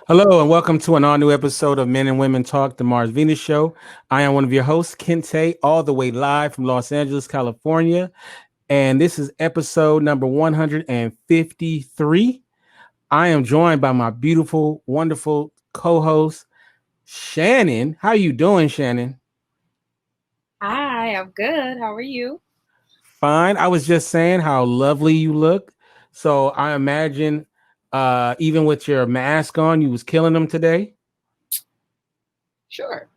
Hello and welcome to an all new episode of Men and Women Talk, the Mars Venus Show. I am one of your hosts, Kente, all the way live from Los Angeles, California. And this is episode number 153. I am joined by my beautiful, wonderful co-host, Shannon. How you doing, Shannon? Hi, I'm good. How are you? Fine. I was just saying how lovely you look. So I imagine even with your mask on, you was killing them today. Sure.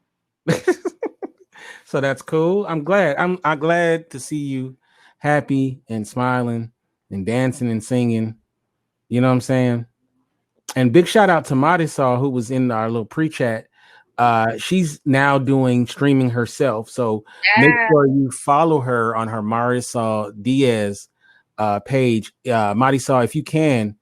So that's cool. I'm glad to see you happy and smiling and dancing and singing. You know what I'm saying? And big shout out to Marisol who was in our little pre-chat. She's now doing streaming herself. So make Yeah. sure you follow her on her Marisol Diaz page. Marisol, if you can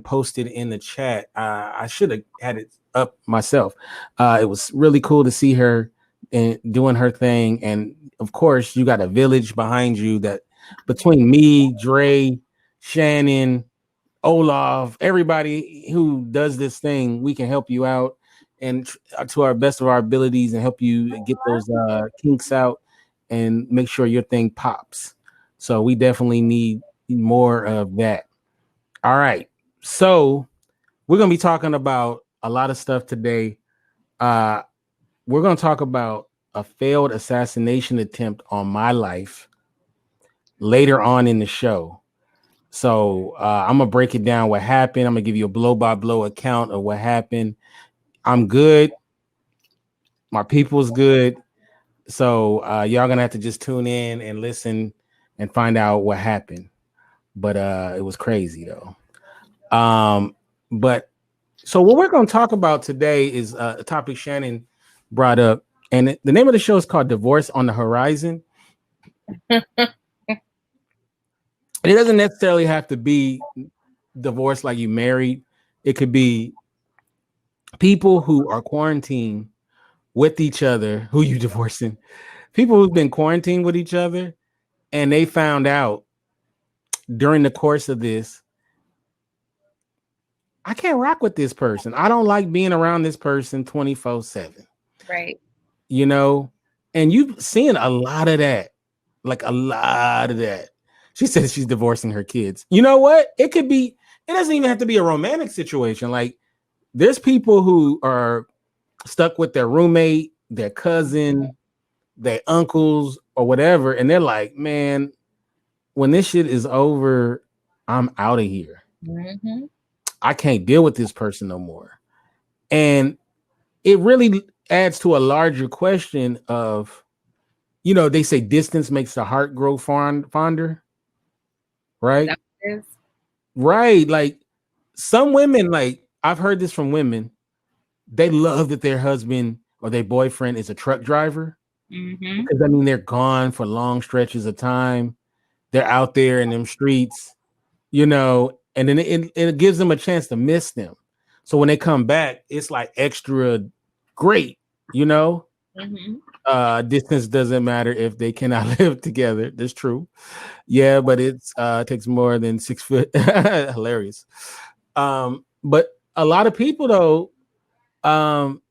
post it in the chat. I should have had it up myself. It was really cool to see her and doing her thing. And of course, you got a village behind you that between me, Dre, Shannon, Olaf, everybody who does this thing, we can help you out and to our best of our abilities and help you get those kinks out and make sure your thing pops. So we definitely need more of that. All right. So we're going to be talking about a lot of stuff today. Uh, we're going to talk about a failed assassination attempt on my life later on in the show. So I'm gonna break it down what happened. I'm gonna give you a blow by blow account of what happened. I'm good. My people's good. So y'all gonna have to just tune in and listen and find out what happened. But it was crazy though. But so what we're gonna talk about today is a topic Shannon brought up, and the name of the show is called "Divorce on the Horizon." And it doesn't necessarily have to be divorce like you married. It could be people who are quarantined with each other, who you divorcing, people who've been quarantined with each other, and they found out during the course of this, I can't rock with this person. I don't like being around this person 24/7, Right. you know? And you've seen a lot of that, like a lot of that. She says she's divorcing her kids. You know what? It doesn't even have to be a romantic situation. Like, there's people who are stuck with their roommate, their cousin, their uncles, or whatever, and they're like, man, when this shit is over, I'm out of here. Mm-hmm. I can't deal with this person no more. And it really adds to a larger question of, they say distance makes the heart grow fonder, right? That is. Right. Like some women, like I've heard this from women, they love that their husband or their boyfriend is a truck driver Mm-hmm. because I mean they're gone for long stretches of time. They're out there in them streets, and then it gives them a chance to miss them. So when they come back, it's like extra great, you know. Mm-hmm. Distance doesn't matter if they cannot live together. That's true. Yeah, but it's takes more than 6 foot. Hilarious. But a lot of people though, um,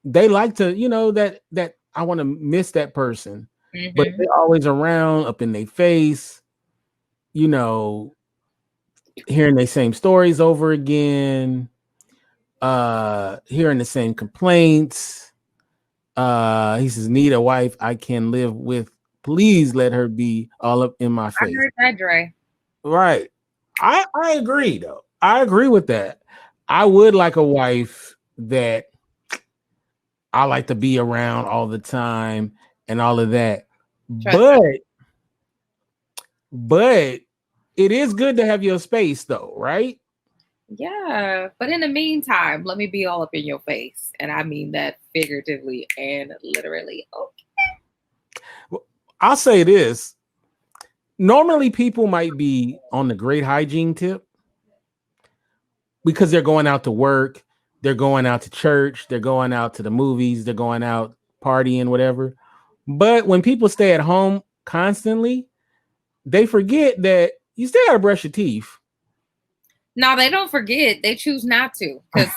they like to, that I want to miss that person, but Mm-hmm. they're always around up in their face, you know, hearing the same stories over again, hearing the same complaints. He says, need a wife I can live with. Please let her be all up in my I face. heard that, Dre. Right. I agree though. I agree with that. I would like a wife that I like to be around all the time and all of that. Trust But it is good to have your space though, right? me. Yeah. But in the meantime, let me be all up in your face. And I mean that figuratively and literally. Oh, I'll say this. Normally people might be on the great hygiene tip because they're going out to work, they're going out to church, they're going out to the movies, they're going out partying, whatever. But when people stay at home constantly, they forget that you still gotta brush your teeth. No, they don't forget. They choose not to because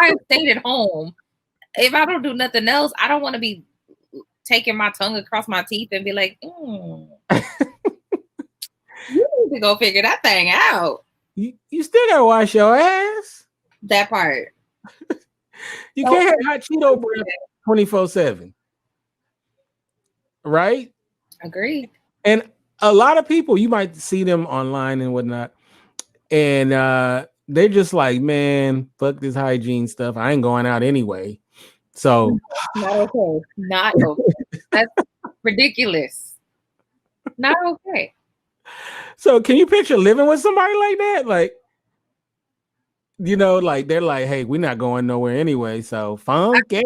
I stayed at home. If I don't do nothing else, I don't want to be taking my tongue across my teeth and be like, you need to go figure that thing out. You still gotta wash your ass. That part. You can't have hot Cheeto breath 24/7. Right? Agreed. And a lot of people, you might see them online and whatnot, and they're just like, man, fuck this hygiene stuff. I ain't going out anyway. So not okay. Not okay. That's ridiculous. Not okay. So can you picture living with somebody like that? Like, you know, like they're like, hey, we're not going nowhere anyway. So funky.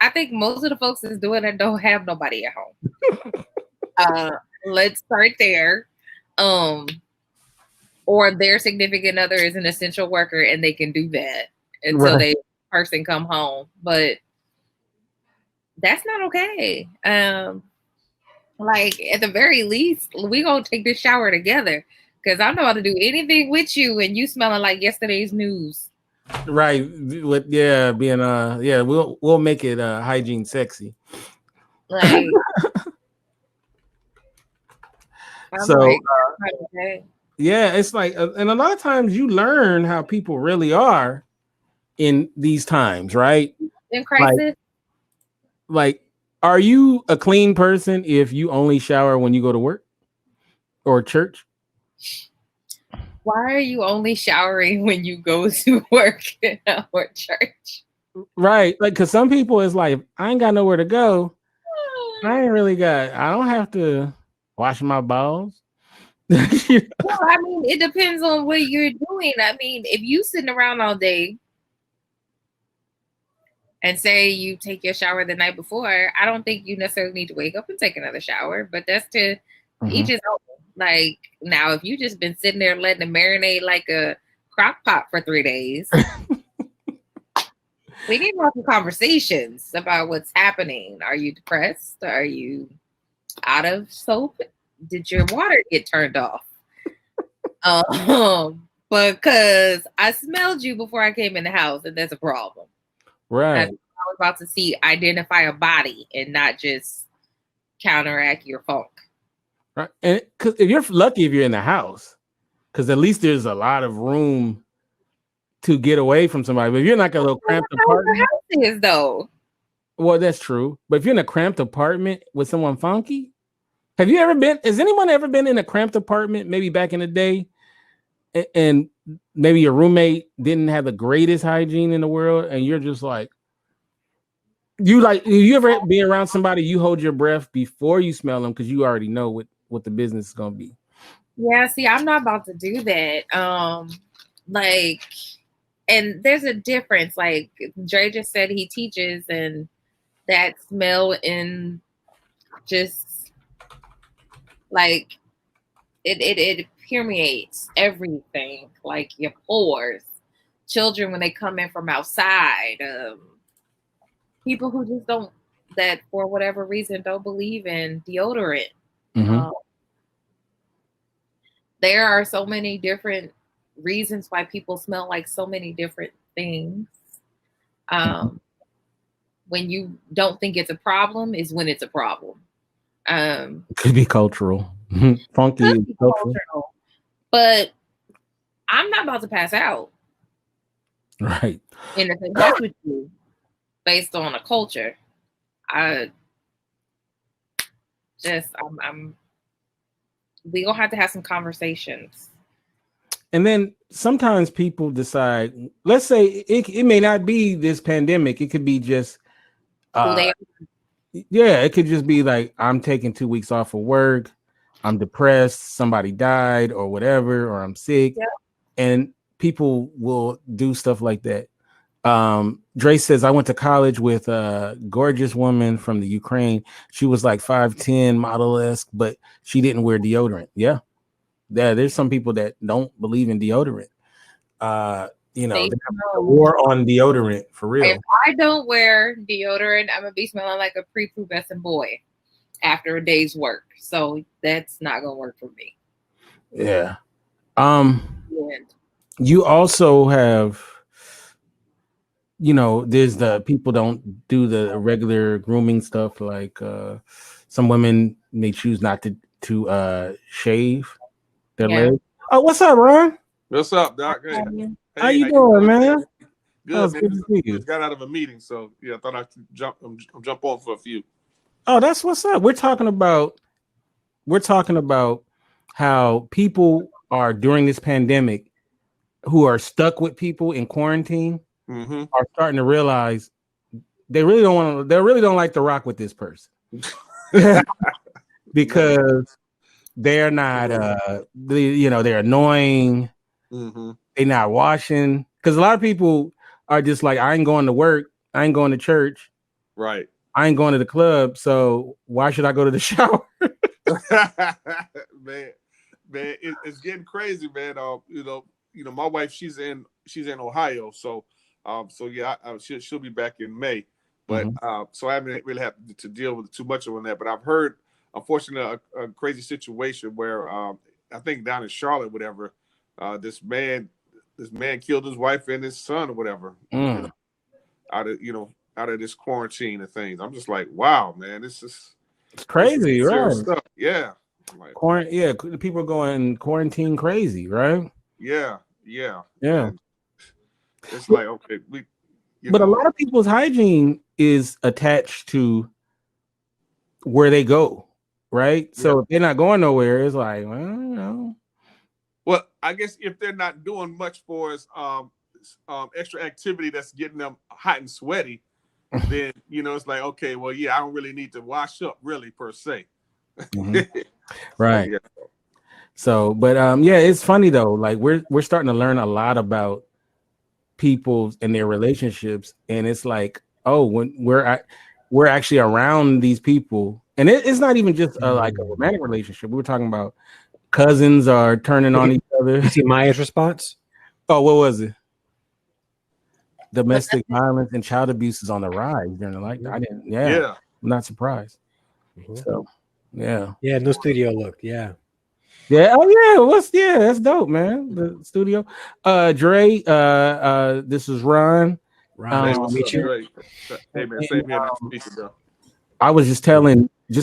I think most of the folks that's doing it don't have nobody at home. Let's start there. Or their significant other is an essential worker and they can do that until they person come home. But that's not okay. Like at the very least, we gonna take this shower together because I'm not about to do anything with you and you smelling like yesterday's news. Right. With being we'll make it hygiene sexy. Like so like, yeah, it's like and a lot of times you learn how people really are in these times, right? In crisis. Like are you a clean person if you only shower when you go to work or church? Why are you only showering when you go to work or church? Right. Like, because some people is like, I ain't got nowhere to go. I don't have to wash my balls. Well, I mean, it depends on what you're doing. I mean, if you sitting around all day and say you take your shower the night before, I don't think you necessarily need to wake up and take another shower, but that's to each his own. Like now, if you just been sitting there letting it marinate like a crock pot for 3 days, we need to have some conversations about what's happening. Are you depressed? Are you out of soap? Did your water get turned off? Because I smelled you before I came in the house, and that's a problem. Right. I was about to identify a body and not just counteract your funk. Right. And because if you're lucky, if you're in the house, because at least there's a lot of room to get away from somebody. But if you're in like a little cramped apartment, your house is though. Well, that's true. But if you're in a cramped apartment with someone funky, has anyone ever been in a cramped apartment, maybe back in the day, and maybe your roommate didn't have the greatest hygiene in the world, and you're just like, you ever be around somebody, you hold your breath before you smell them because you already know what the business is gonna be. Yeah, see, I'm not about to do that. And there's a difference. Like Dre just said, he teaches, and that smell in just like it permeates everything, like your pores. Children when they come in from outside, people who just don't, that for whatever reason don't believe in deodorant. There are so many different reasons why people smell like so many different things. When you don't think it's a problem is when it's a problem. Could be cultural. Funky is cultural. But I'm not about to pass out. Right. And if that's with you based on a culture, we gonna have to have some conversations. And then sometimes people decide, let's say it may not be this pandemic. It could be just, it could just be like, I'm taking 2 weeks off of work. I'm depressed. Somebody died or whatever, or I'm sick. Yeah. And people will do stuff like that. Dre says, I went to college with a gorgeous woman from the Ukraine. She was like 5'10", model-esque, but she didn't wear deodorant. Yeah. There's some people that don't believe in deodorant. They have a war on deodorant for real. If I don't wear deodorant, I'm gonna be smelling like a prepubescent boy after a day's work. So that's not gonna work for me. Yeah. you also have, there's the people don't do the regular grooming stuff. Like some women may choose not to shave their legs. Oh, what's up, Ron? What's up, Doc? Hey, how you doing, man? Good, man. Good to see you. Just got out of a meeting, so yeah, I thought I'd jump on for a few. Oh, that's what's up. We're talking about how people are during this pandemic who are stuck with people in quarantine are starting to realize they really don't like to rock with this person because they're not they're annoying. They're not washing, because a lot of people are just like, I ain't going to work, I ain't going to church, right? I ain't going to the club, so why should I go to the shower? man, it's getting crazy, man. My wife, she's in Ohio, so yeah, she'll be back in May, but so I haven't really had to deal with too much on that. But I've heard, unfortunately, a crazy situation where I think down in Charlotte, whatever, this man killed his wife and his son or whatever, out of this quarantine and things. I'm just like, wow, man, it's crazy, right? Stuff. Yeah. Like, people are going quarantine crazy, right? Yeah. And it's like, okay, a lot of people's hygiene is attached to where they go, right? Yeah. So if they're not going nowhere, it's like, well, Well, I guess if they're not doing much for us, extra activity that's getting them hot and sweaty, then it's like, okay, well, yeah, I don't really need to wash up, really, per se. Right. So, but it's funny though. Like we're starting to learn a lot about people and their relationships, and it's like, oh, when we're actually around these people, and it's not even just like a romantic relationship. We were talking about cousins are turning on each other. You see Maya's response? Oh, what was it? Domestic violence and child abuse is on the rise. I'm not surprised. So, yeah. No studio look. Yeah. Yeah. Oh, yeah. That's dope, man. The studio. Dre. This is Ron. Nice to meet you. Hey, man. Same here. Nice to meet you, bro. I was just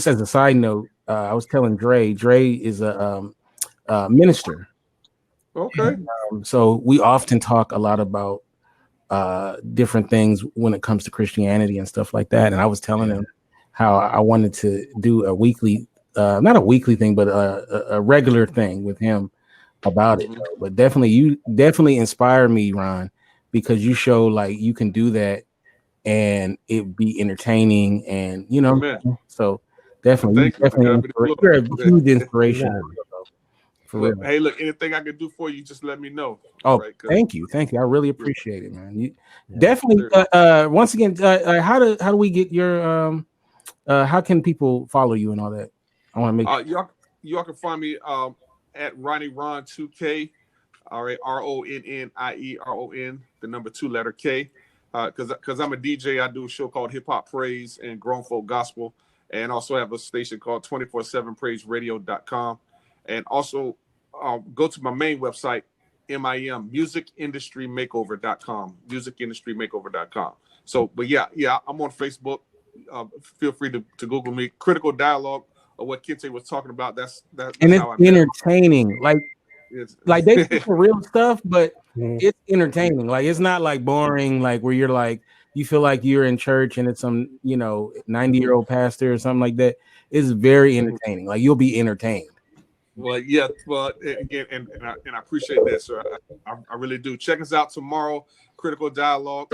as a side note, I was telling Dre. Dre is a minister. Okay. So we often talk a lot about different things when it comes to Christianity and stuff like that. And I was telling him how I wanted to do a weekly, not a weekly thing, but a regular thing with him about it. But you definitely inspire me, Ron, because you show like you can do that and it be entertaining, and so definitely you're a huge inspiration. Hey, look, anything I can do for you, just let me know. Oh, right, thank you. I really appreciate it, man. You definitely. Once again, how do we get your how can people follow you and all that? I want to make y'all can find me at Ronnie Ron 2K. All right, RONNIERON, the number 2 letter K. Because I'm a DJ, I do a show called Hip Hop Praise and Grown Folk Gospel, and also have a station called 247praiseradio.com. And also go to my main website, musicindustrymakeover.com. So, but yeah, I'm on Facebook. Feel free to Google me. Critical Dialogue, or what Kente was talking about. That's and it's entertaining. Like they do real stuff, but it's entertaining. Like it's not like boring, like where you're like you feel like you're in church and it's some 90-year-old pastor or something like that. It's very entertaining. Like you'll be entertained. Well, yeah. Well, again, and I appreciate that, sir. I really do. Check us out tomorrow. Critical Dialogue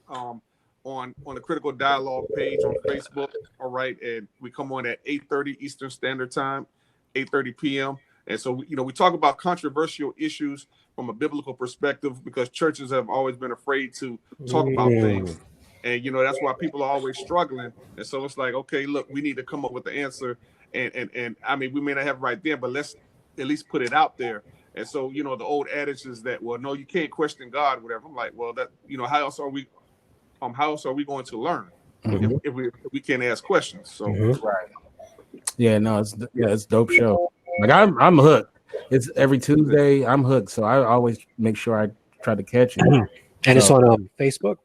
on the Critical Dialogue page on Facebook. All right, and we come on at 8:30 Eastern Standard Time, 8:30 p.m. And so we talk about controversial issues from a biblical perspective, because churches have always been afraid to talk about things, and that's why people are always struggling. And so it's like, okay, look, we need to come up with the answer. And I mean, we may not have it right there, but let's at least put it out there. And so, the old adage is that, well, no, you can't question God, whatever. I'm like, well, that, how else are we going to learn if we can't ask questions? So, right. Yeah, no, it's dope show. Like I'm hooked. It's every Tuesday. I'm hooked, so I always make sure I try to catch it. And it's So- on Facebook.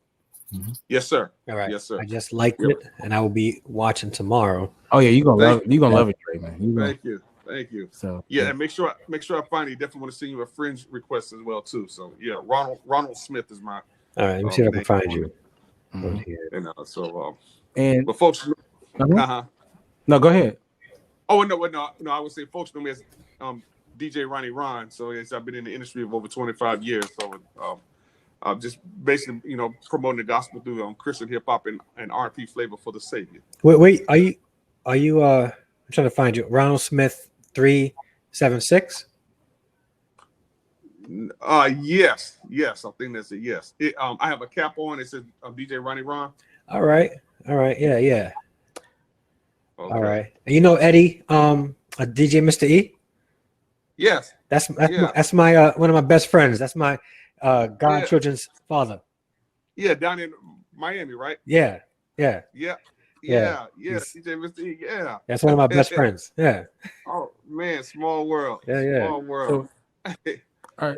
Yes, sir. All right. Yes, sir. I just liked Yep. it, and I will be watching tomorrow. Oh yeah, you gonna Thank love it. You gonna love it, Trey, man. You gonna, Thank you. Thank you. so Yeah, and make sure I find you. Definitely want to send you a friend request as well too. So yeah, Ronald Smith is my All right. Let me see if I can name find on you. it. Mhm. Here. And so And but folks, uh-huh. No, go ahead. Oh no, I would say folks know me as DJ Ronnie Ron. So yes, I've been in the industry of over 25 years. So I'm just basically promoting the gospel through Christian hip hop and R&B flavor for the Savior. Wait. Are you? I'm trying to find you. Ronald Smith 376. Yes, I think that's a yes. I have a cap on. It says DJ Ronnie Ron. All right. Yeah. Okay. All right. And you know Eddie, DJ Mr. E. Yes. That's Yeah. that's my one of my best friends. That's my godchildren's father. Yeah, down in Miami, right? Yeah. Yeah. Yeah. DJ Mr. E. Yeah. That's one of my best friends. Yeah. Oh man, small world. Yeah. Small world.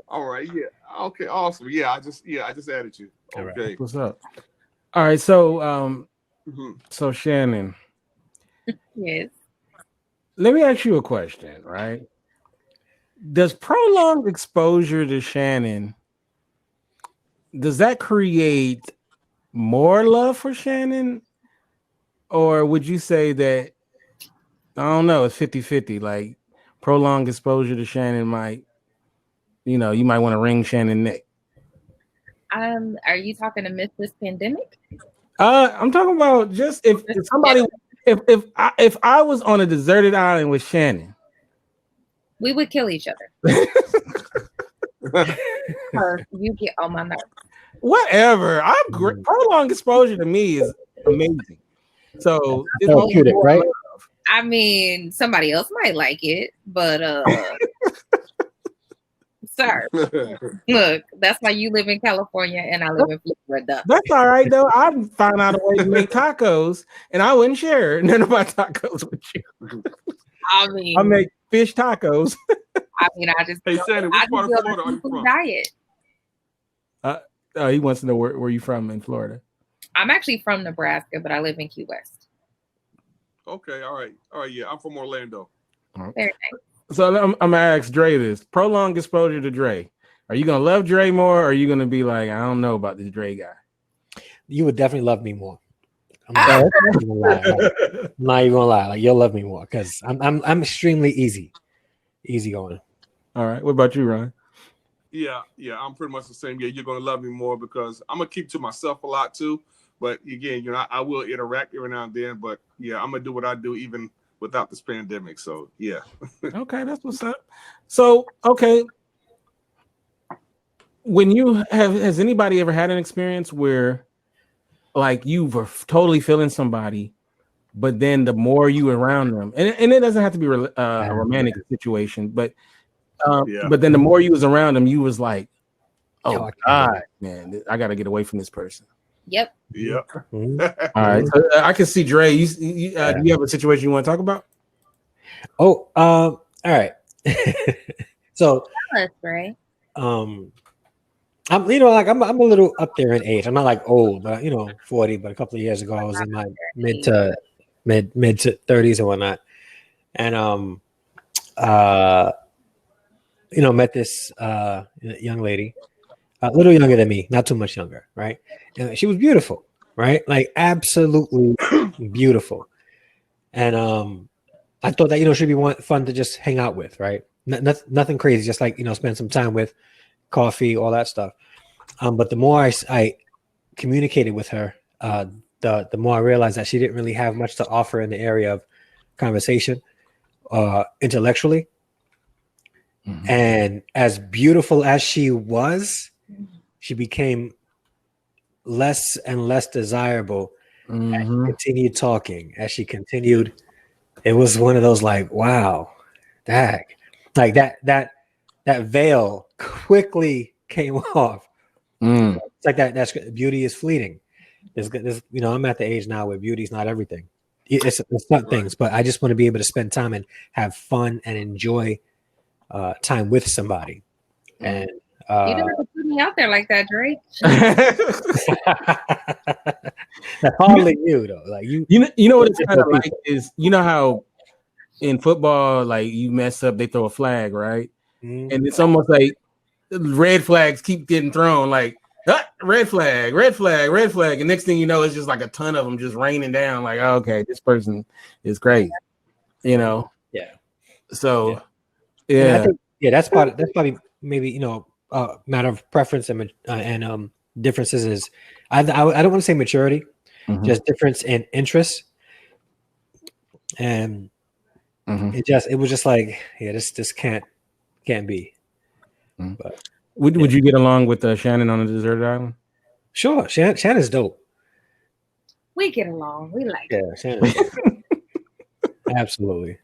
All right. Yeah. Okay. Awesome. Yeah. I just added you. All right. Okay. What's up? All right, so Mhm. so Shannon, Yes. let me ask you a question, right? Does prolonged exposure to Shannon, does that create more love for Shannon? Or would you say that, I don't know, it's 50-50, like prolonged exposure to Shannon might, you might want to wring Shannon neck. Are you talking to miss this pandemic? I'm talking about just if somebody, if I was on a deserted island with Shannon, We would kill each other. You get on my nerves. whatever. I'm great. Prolonged exposure to me is amazing. So it's Therapeutic, right? I mean, somebody else might like it, but sir, look, that's why you live in California and I live in Florida. That's all right though. I found out a way to make tacos, and I wouldn't share none of my tacos with you. I mean, I make fish tacos. I just Hey, Shannon, which I part of just Florida are you build a from? diet. He wants to know where you from in Florida. I'm actually from Nebraska, but I live in Key West. Okay. All right. Yeah. I'm from Orlando. Very nice. So I'm gonna ask Dre this: prolonged exposure to Dre. Are you gonna love Dre more, or are you gonna be like, I don't know about this Dre guy? You would definitely love me more. I'm not even gonna lie. I'm not even gonna lie. Like, you'll love me more because I'm extremely easy going. All right. What about you, Ron? Yeah. I'm pretty much the same. Yeah, you're gonna love me more because I'm gonna keep to myself a lot too. But again, I will interact every now and then. But yeah, I'm gonna do what I do even without this pandemic. So yeah. Okay, that's what's up. So, okay. When you has anybody ever had an experience where like you were totally feeling somebody, but then the more you were around them, and it doesn't have to be a romantic situation, but but then the more you was around them, you was like, oh Yo, I can't God, man, I got to get away from this person. Yep. Yeah. Mhm. All right, so, I can see Dre. Do you have a situation you want to talk about? Oh, all right. So, Tell us, Ray. I'm I'm a little up there in age. I'm not like old, but 40. But a couple of years ago, I was in my mid to 30s and whatnot, and met this young lady, a little younger than me, not too much younger, right? And she was beautiful, right? Like absolutely beautiful, and I thought that she'd be fun to just hang out with, right? Nothing crazy, just like spend some time with, coffee, all that stuff. But the more I communicated with her, the more I realized that she didn't really have much to offer in the area of conversation, intellectually. Mhm. And as beautiful as she was, she became less and less desirable as she Mhm. continued talking. As she continued, it was one of those like, wow, dag, like that veil quickly came off. Mm. It's like that. That's beauty is fleeting. There's I'm at the age now where beauty is not everything. It's not things, but I just want to be able to spend time and have fun and enjoy time with somebody. And You don't have to put me out there like that, Drake. that's hardly you though. Like you know what it's kind of like is, you know how in football, like you mess up, they throw a flag, right? Mhm. And it's almost like red flags keep getting thrown, like red flag, red flag, red flag, and next thing you know, it's just like a ton of them just raining down. Like, oh, okay, this person is crazy, you know. Yeah. So, And yeah. I think, that's probably maybe matter of preference and differences is I don't want to say maturity, just difference in interest, and it was just like, this can't be. But would you get along with Shannon on a deserted island? Sure, Shannon's dope. We get along. We like it. Shannon's dope. Absolutely.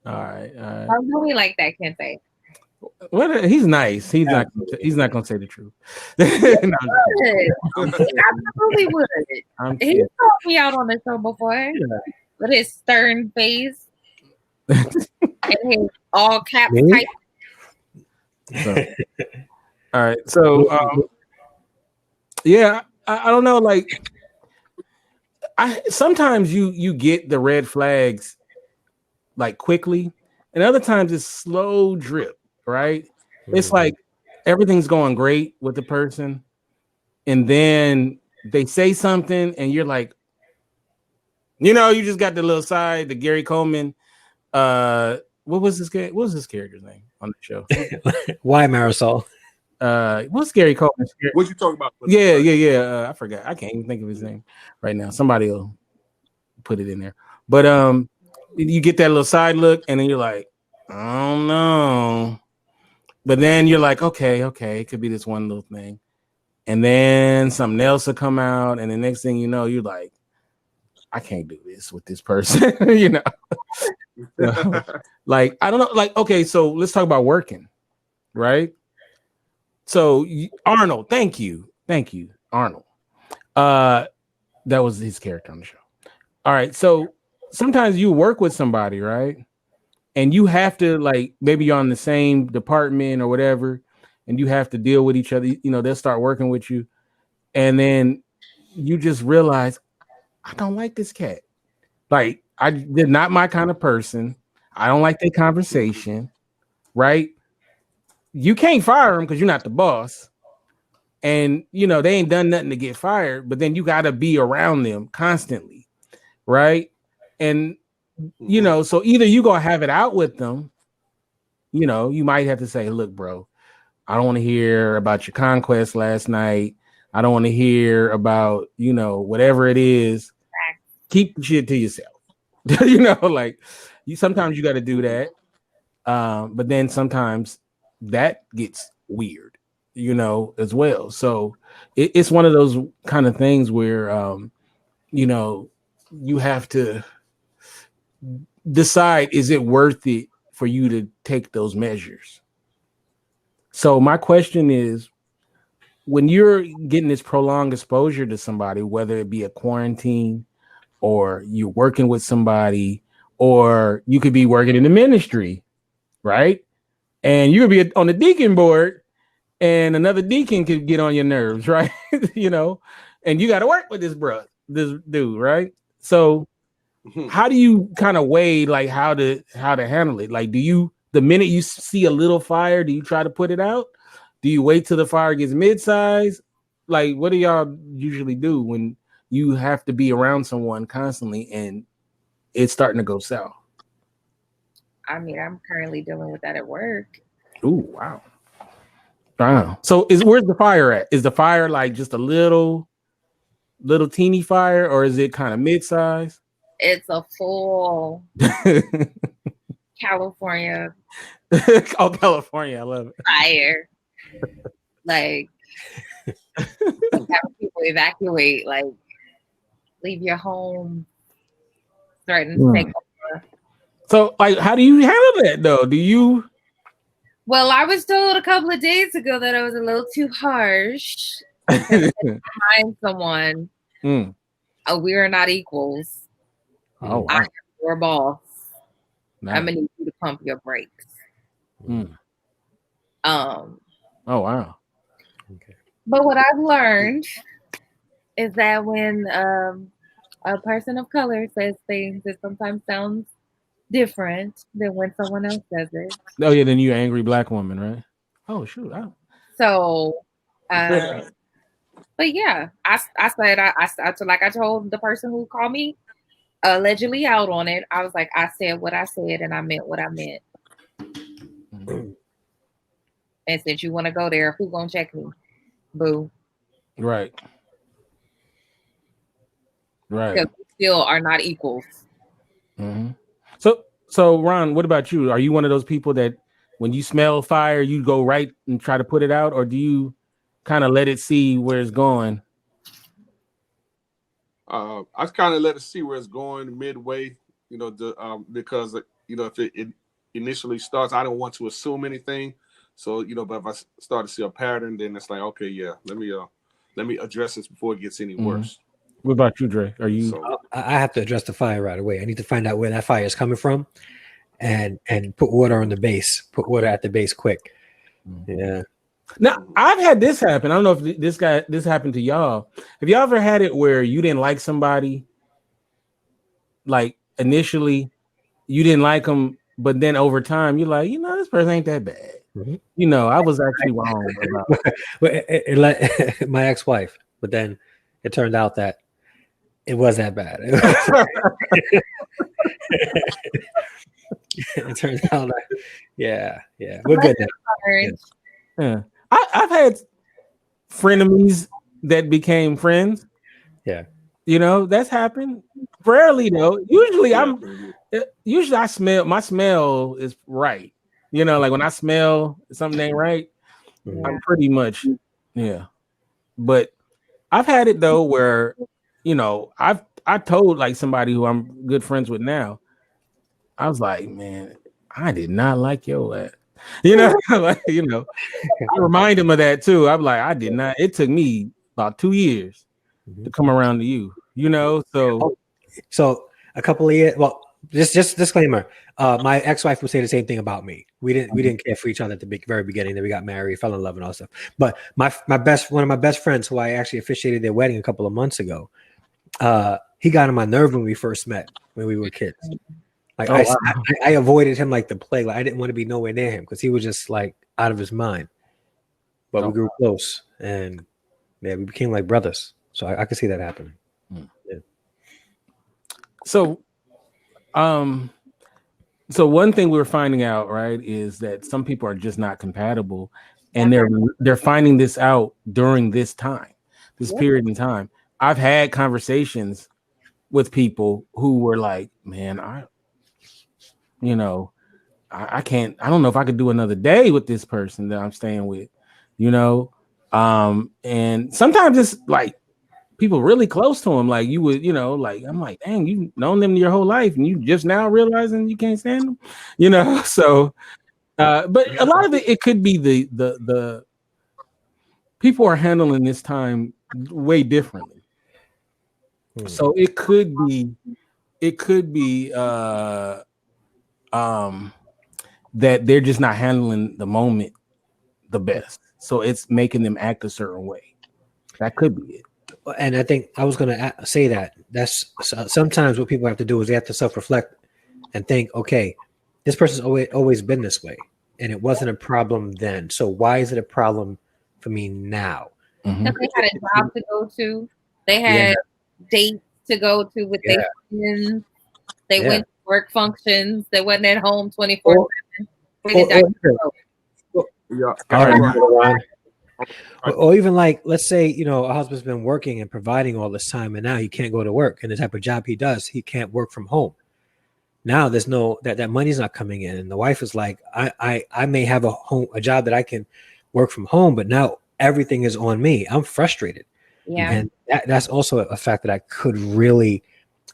All right. I know we like that, can't say. Well, he's nice. He's not gonna say the truth. No, absolutely would. He called me out on the show before with his stern face and his all caps type. So, all right. So yeah, I don't know. Like, sometimes you get the red flags like quickly, and other times it's slow drip. Right? It's like everything's going great with the person, and then they say something, and you're like, you just got the little side, the Gary Coleman. What was his character's name on the show? Why Marisol? What's Gary Coleman? What you talking about? Yeah. I forgot. I can't even think of his name right now. Somebody will put it in there. But you get that little side look, and then you're like, I don't know. But then you're like, okay, it could be this one little thing. And then something else will come out. And the next thing you know, you're like, I can't do this with this person, Like, I don't know. Like, okay, so let's talk about working, right? So Arnold, thank you, Arnold. That was his character on the show. All right, so sometimes you work with somebody, right? And you have to, like, maybe you're on the same department or whatever, and you have to deal with each other. They'll start working with you, and then you just realize, I don't like this cat. Like, they're not my kind of person. I don't like their conversation, right? You can't fire them because you're not the boss, and they ain't done nothing to get fired. But then you got to be around them constantly, right? And so either you gonna have it out with them, you might have to say, look, bro, I don't want to hear about your conquest last night. I don't want to hear about, whatever it is. Keep the shit to yourself. Like, sometimes you got to do that. But then sometimes that gets weird, as well. So it's one of those kind of things where, you have to decide, is it worth it for you to take those measures? So my question is, when you're getting this prolonged exposure to somebody, whether it be a quarantine or you're working with somebody, or you could be working in the ministry, right? And you could be on the deacon board, and another deacon could get on your nerves, right? And you got to work with this dude, right? So how do you kind of weigh, like, how to handle it? Like, the minute you see a little fire, do you try to put it out? Do you wait till the fire gets mid-size? Like, what do y'all usually do when you have to be around someone constantly and it's starting to go south? I mean, I'm currently dealing with that at work. Ooh, wow. So where's the fire at? Is the fire like just a little teeny fire, or is it kind of mid-size? It's a full California. Oh, California, I love it. Fire. Like, having people evacuate, like, leave your home, starting to take over. So, like, how do you handle that, though? Do you? Well, I was told a couple of days ago that I was a little too harsh. Find someone. We are not equals. Oh, wow. I am your boss. Nice. I'm gonna need you to pump your brakes. Mm. Um, Oh wow. Okay. but what I've learned is that when a person of color says things, it sometimes sounds different than when someone else says it. Oh yeah, then you angry black woman, right? Oh shoot. So, but yeah, I said like I told the person who called me allegedly out on it. I was like, I said what I said and I meant what I meant. And since you want to go there, who gonna check me? Boo. Right. Right. Because we still are not equals. Mm-hmm. So Ron, what about you? Are you one of those people that when you smell fire, you go right and try to put it out, or do you kind of let it see where it's going? I kind of let it see where it's going midway, because if it initially starts, I don't want to assume anything. So but if I start to see a pattern, then it's like, okay, yeah, let me address this before it gets any worse. What about you, Dre? Are you? So, I have to address the fire right away. I need to find out where that fire is coming from, and put water on the base. Put water at the base quick. Yeah. Now I've had this happen. I don't know if this happened to y'all. Have y'all ever had it where you didn't like somebody? Like initially, you didn't like them, but then over time, you're like, this person ain't that bad. Mm-hmm. I was actually wrong about my ex-wife, but then it turned out that it was that bad. It turns out that, yeah, we're good now. Yeah. I've had frenemies that became friends. Yeah. That's happened. Rarely though. Usually I smell, my smell is right. Like when I smell something ain't right, I'm pretty much, yeah. But I've had it though where, I told like somebody who I'm good friends with now, I was like, man, I did not like your ass. I remind him of that too. I'm like, I did not. It took me about 2 years to come around to you. So a couple of years. Well, just disclaimer. My ex-wife would say the same thing about me. We didn't care for each other at the very beginning. Then we got married, fell in love, and all that stuff. But one of my best friends, who I actually officiated their wedding a couple of months ago, he got on my nerve when we first met when we were kids. Like I avoided him like the plague. Like I didn't want to be nowhere near him because he was just like out of his mind. But we grew close, and we became like brothers. So I could see that happening. Yeah. So one thing we're finding out, right, is that some people are just not compatible, and they're finding this out during this time, this period in time. I've had conversations with people who were like, man, I can't, I don't know if I could do another day with this person that I'm staying with, and sometimes it's like people really close to him, like you would, like I'm like, dang, you've known them your whole life and you just now realizing you can't stand them, so but a lot of it could be the people are handling this time way differently. So it could be that they're just not handling the moment the best, so it's making them act a certain way. That could be it. And I think I was going to say that's sometimes what people have to do is they have to self-reflect and think, okay, this person's always been this way, and it wasn't a problem then. So why is it a problem for me now? Because they had a job to go to, they had dates to go to with their friends, they went to work functions, they wasn't at home 24/7. Or even like, let's say, a husband's been working and providing all this time, and now he can't go to work, and the type of job he does, he can't work from home. Now there's no that money's not coming in, and the wife is like, I may have a job that I can work from home, but now everything is on me. I'm frustrated. Yeah, and that's also a fact that I could really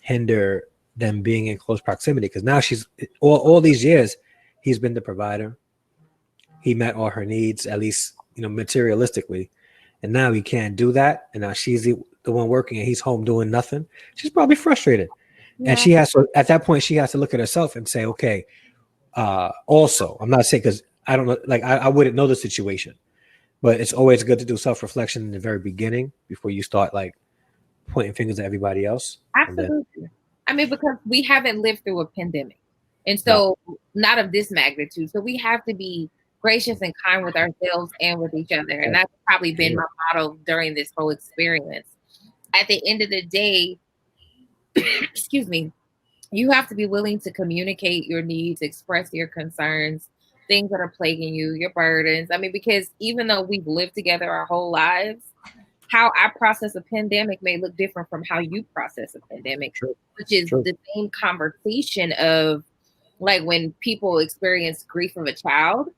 hinder them being in close proximity, because now she's all these years he's been the provider. He met all her needs, at least materialistically, and now he can't do that, and now she's the one working and he's home doing nothing. She's probably frustrated. And at that point she has to look at herself and say, okay, also, I'm not saying, because I don't know, like I wouldn't know the situation, but it's always good to do self-reflection in the very beginning before you start like pointing fingers at everybody else. And then, Absolutely. I mean, because we haven't lived through a pandemic. And so not of this magnitude. So we have to be gracious and kind with ourselves and with each other. And that's probably been my motto during this whole experience. At the end of the day, excuse me, you have to be willing to communicate your needs, express your concerns, things that are plaguing you, your burdens. I mean, because even though we've lived together our whole lives, how I process a pandemic may look different from how you process a pandemic, which is the same conversation of like when people experience grief of a child,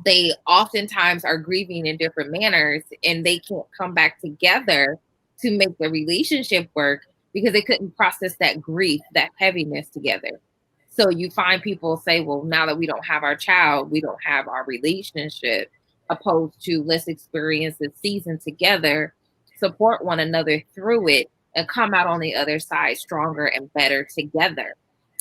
they oftentimes are grieving in different manners and they can't come back together to make the relationship work because they couldn't process that grief, that heaviness together. So you find people say, well, now that we don't have our child, we don't have our relationship, opposed to let's experience the season together, support one another through it, and come out on the other side stronger and better together.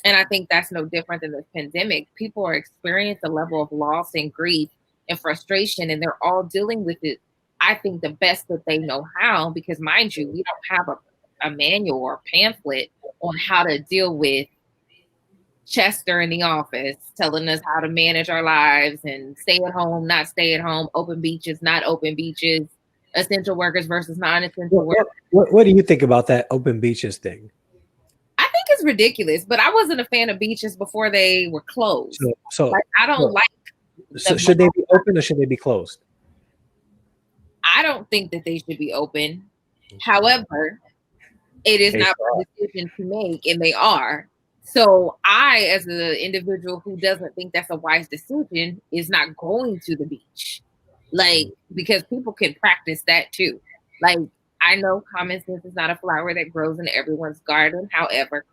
And I think that's no different than this pandemic. People are experiencing a level of loss and grief and frustration, and they're all dealing with it, I think, the best that they know how, because mind you, we don't have a manual or pamphlet on how to deal with Chester in the office telling us how to manage our lives and stay at home, not stay at home, open beaches, not open beaches, essential workers versus non-essential workers. What do you think about that open beaches thing? I think it's ridiculous, but I wasn't a fan of beaches before they were closed. So like, I don't like. So should they be open or should they be closed? I don't think that they should be open. However, it is not my decision to make, and they are. So I, as an individual who doesn't think that's a wise decision, is not going to the beach. Like, because people can practice that too. Like, I know common sense is not a flower that grows in everyone's garden. However,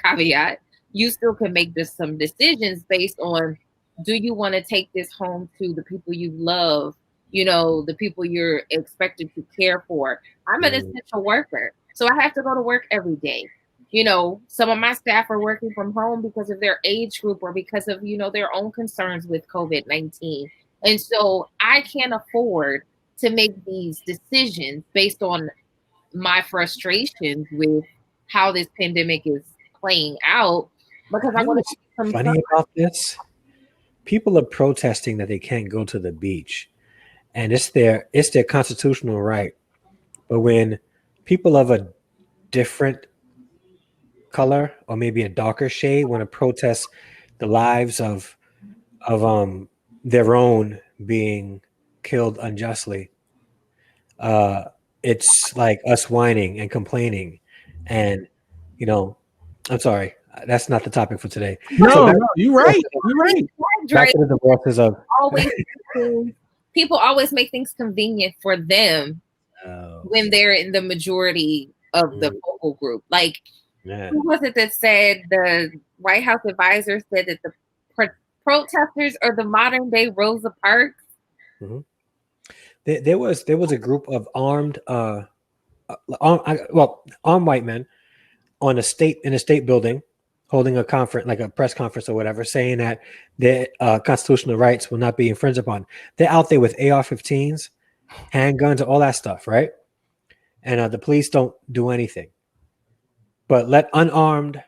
caveat, you still can make some decisions based on, do you want to take this home to the people you love, you know, the people you're expected to care for? I'm an essential worker, so I have to go to work every day. You know, some of my staff are working from home because of their age group or because of, you know, their own concerns with COVID-19. And so I can't afford to make these decisions based on my frustrations with how this pandemic is playing out, because I want to. Funny about this, people are protesting that they can't go to the beach, and it's their constitutional right. But when people of a different color or maybe a darker shade want to protest the lives of their own being killed unjustly, it's like us whining and complaining. And you know, I'm sorry, that's not the topic for today. No, you're right. You're right. Back to the divorces of people always make things convenient for them when they're in the majority of the focal group. Like, who was it that said, the White House advisor said that the protesters are the modern day Rosa Parks? Mm-hmm. There was a group of armed white men in a state building holding a conference, like a press conference or whatever, saying that their constitutional rights will not be infringed upon. They're out there with AR-15s, handguns, all that stuff, right? And the police don't do anything. But let unarmed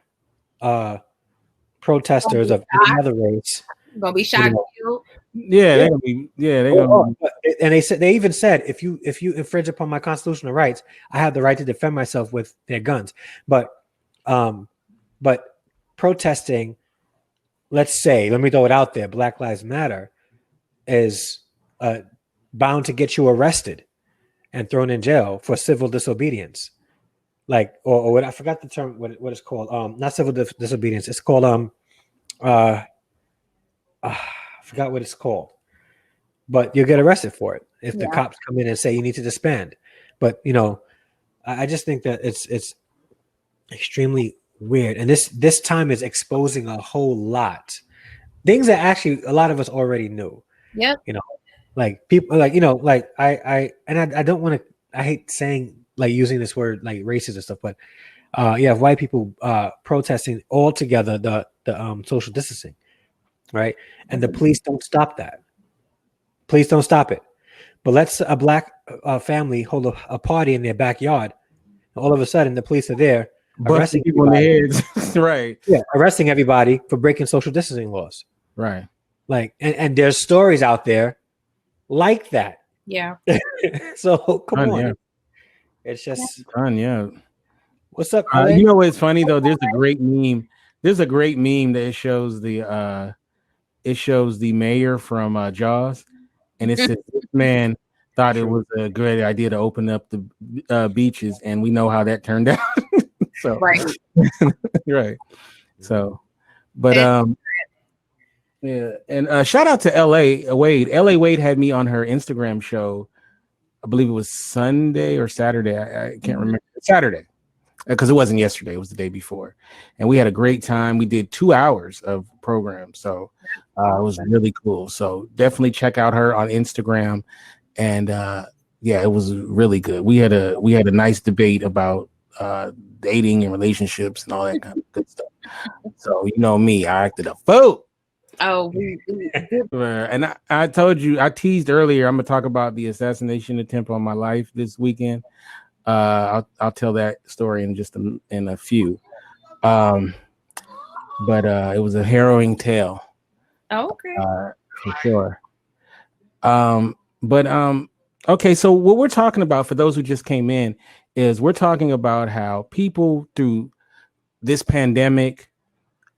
protesters of another race gonna be shot and killed. Yeah, they're gonna be. Yeah, they're gonna. And they even said, if you infringe upon my constitutional rights, I have the right to defend myself with their guns. But protesting, let me throw it out there, Black Lives Matter is bound to get you arrested and thrown in jail for civil disobedience. Like, or what, I forgot the term, what it's called. Not civil disobedience. It's called, I forgot what it's called, but you'll get arrested for it if the cops come in and say you need to disband. But, you know, I just think that it's extremely weird. And this time is exposing a whole lot. Things that actually a lot of us already knew. Yeah. You know, like people, like, you know, like I don't want to, I hate saying, like, using this word like racist and stuff, but you have white people protesting all together the social distancing. right? And the police don't stop that. Police don't stop it. But let's a black family hold a party in their backyard. All of a sudden, the police are there Busting people in the heads. Right. Yeah, arresting everybody for breaking social distancing laws. Right. Like, and there's stories out there like that. Yeah. So come on. Yeah. It's just Yeah. what's up? You know what's funny though? There's a great meme. There's a great meme that shows the mayor from Jaws, and it says this man thought it was a great idea to open up the beaches, and we know how that turned out. So Right. right. So, but yeah, and shout out to LA Wade. LA Wade had me on her Instagram show. I believe it was Sunday or Saturday. I can't remember. Saturday, because it wasn't yesterday. It was the day before, and we had a great time. We did 2 hours of program, so it was really cool. So definitely check out her on Instagram, and yeah, it was really good. We had a nice debate about dating and relationships and all that kind of good stuff. So you know me, I acted a fool. Oh, And I told you, I teased earlier, I'm gonna talk about the assassination attempt on my life this weekend. I'll tell that story in just in a few. But it was a harrowing tale. okay. For sure. Okay, so what we're talking about, for those who just came in, is we're talking about how people through this pandemic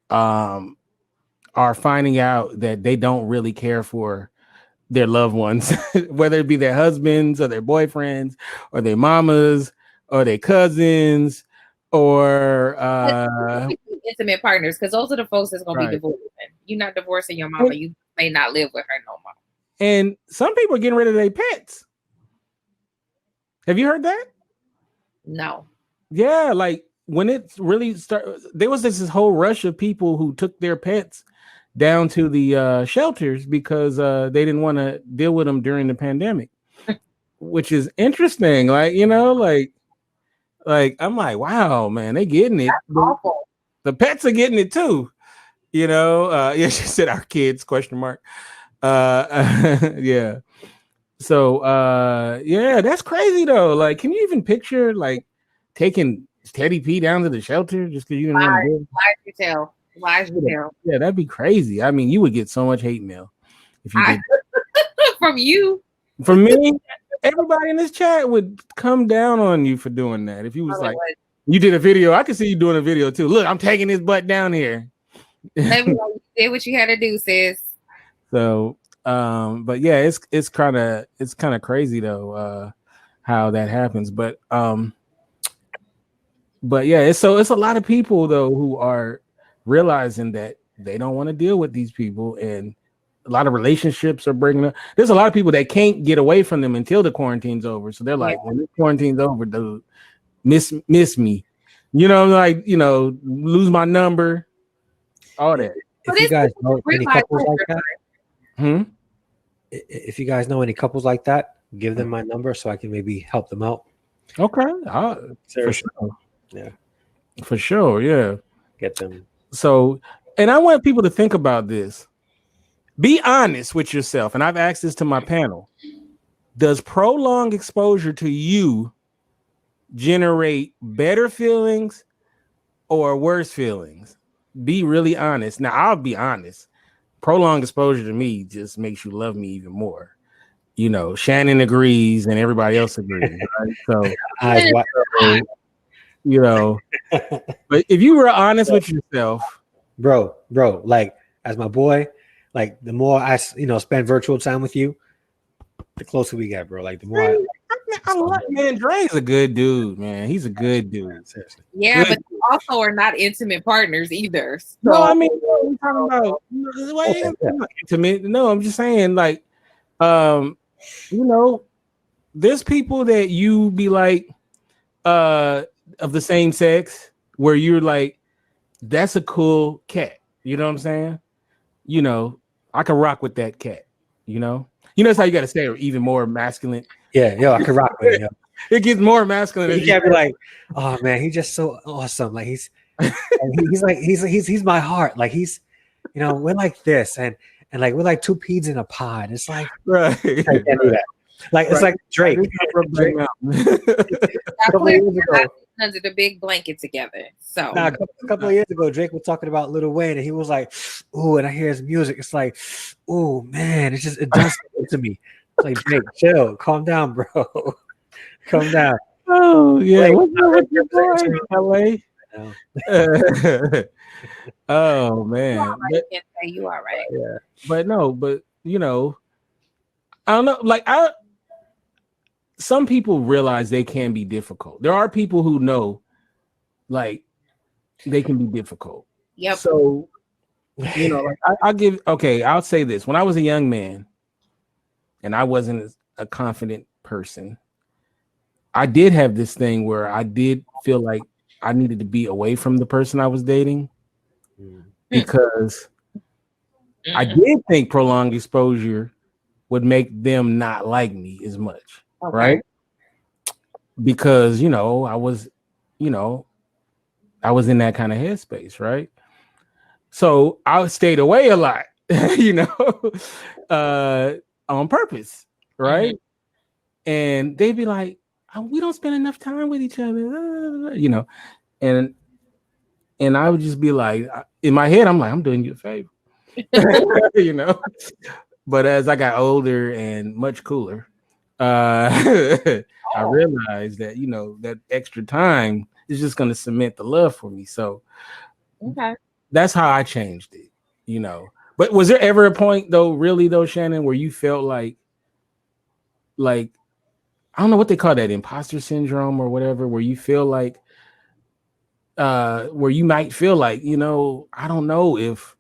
are finding out that they don't really care for their loved ones, whether it be their husbands or their boyfriends or their mamas or their cousins or intimate partners, because those are the folks that's gonna Right. be divorcing. You're not divorcing your mama. You may not live with her no more. and some people are getting rid of their pets. Have you heard that? No. Yeah, like when it really started, there was this whole rush of people who took their pets down to the shelters because they didn't want to deal with them during the pandemic, which is interesting. Like, you know, like I'm like, wow, man, they getting it. Awful. The pets are getting it too. You know, yeah, she said our kids, question mark. Yeah. So yeah, that's crazy though. Like, can you even picture like taking Teddy P down to the shelter just because you didn't want to do it? Why'd you tell? Why'd you tell? Yeah, that'd be crazy. I mean, you would get so much hate mail if you did. From you. For me, everybody in this chat would come down on you for doing that. If you was like, you did a video, I could see you doing a video too. Look, I'm taking his butt down here. Let me know you did what you had to do, sis. So, but yeah, it's kind of crazy though, how that happens. But yeah, it's a lot of people though who are realizing that they don't want to deal with these people, and a lot of relationships are breaking up. There's a lot of people that can't get away from them until the quarantine's over. So they're like, when the quarantine's over, dude, miss me. You know, like, you know, lose my number, all that. If you guys know any couples like that, If you guys know any couples like that, give them my number so I can maybe help them out. Okay. For sure. Yeah. For sure. Yeah. Get them. So, and I want people to think about this. Be honest with yourself. And I've asked this to my panel. Does prolonged exposure to you generate better feelings or worse feelings? Be really honest. Now, I'll be honest. Prolonged exposure to me just makes you love me even more. You know, Shannon agrees and everybody else agrees. Right? So, you know, but if you were honest with yourself, bro, like as my boy, like the more I, spend virtual time with you, the closer we get, bro. Like the more man, Dre's a good dude, man. He's a good dude. Seriously. Yeah, good. but you also are not intimate partners either. So. No, I mean, we're talking about intimate. No, I'm just saying, like, you know, there's people that you be like, of the same sex, where you're like, that's a cool cat. You know what I'm saying? You know, I can rock with that cat. You know that's how you got to say even more masculine. Yeah, I can rock with it. Yo. It gets more masculine. You can't be like, oh man, he's just so awesome. Like he's my heart. Like he's we're like this, and like we're like two peas in a pod. It's like, Right. I can't do that. Like it's like Drake. Drake Now, couple of years we're ago. under the big blanket together. So Nah, a couple of years ago, Drake was talking about Lil Wayne, and he was like, "Ooh," and I hear his music. It's like, "Ooh, man, it does something to me." It's like, Drake, chill, calm down, bro, calm down. Oh yeah, Wait, what's up with your boy, LA? Oh you man, all right, Kente, you all right. but no, but I don't know. Like some people realize they can be difficult. There are people who know, like, they can be difficult. Yep. So, like I'll say this. When I was a young man and I wasn't a confident person, I did have this thing where I did feel like I needed to be away from the person I was dating because I did think prolonged exposure would make them not like me as much. Okay. Right? Because, I was in that kind of headspace, right? So I stayed away a lot, on purpose, right? And they'd be like, "Oh, we don't spend enough time with each other," and I would just be like, in my head, I'm like, I'm doing you a favor, But as I got older and much cooler, I realized that that extra time is just going to cement the love for me. So that's how I changed it, But was there ever a point though, Shannon, where you felt like I don't know what they call that, imposter syndrome or whatever, where you feel like where you might feel like, I don't know if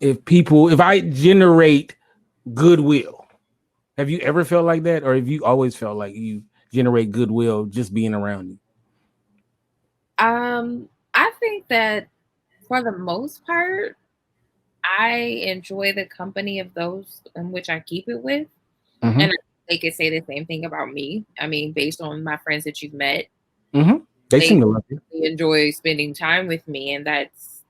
if I generate goodwill. Have you ever felt like that, or have you always felt like you generate goodwill just being around you? I think that for the most part, I enjoy the company of those in which I keep it with. And they could say the same thing about me. I mean, based on my friends that you've met, they seem to love you. Enjoy spending time with me, and that's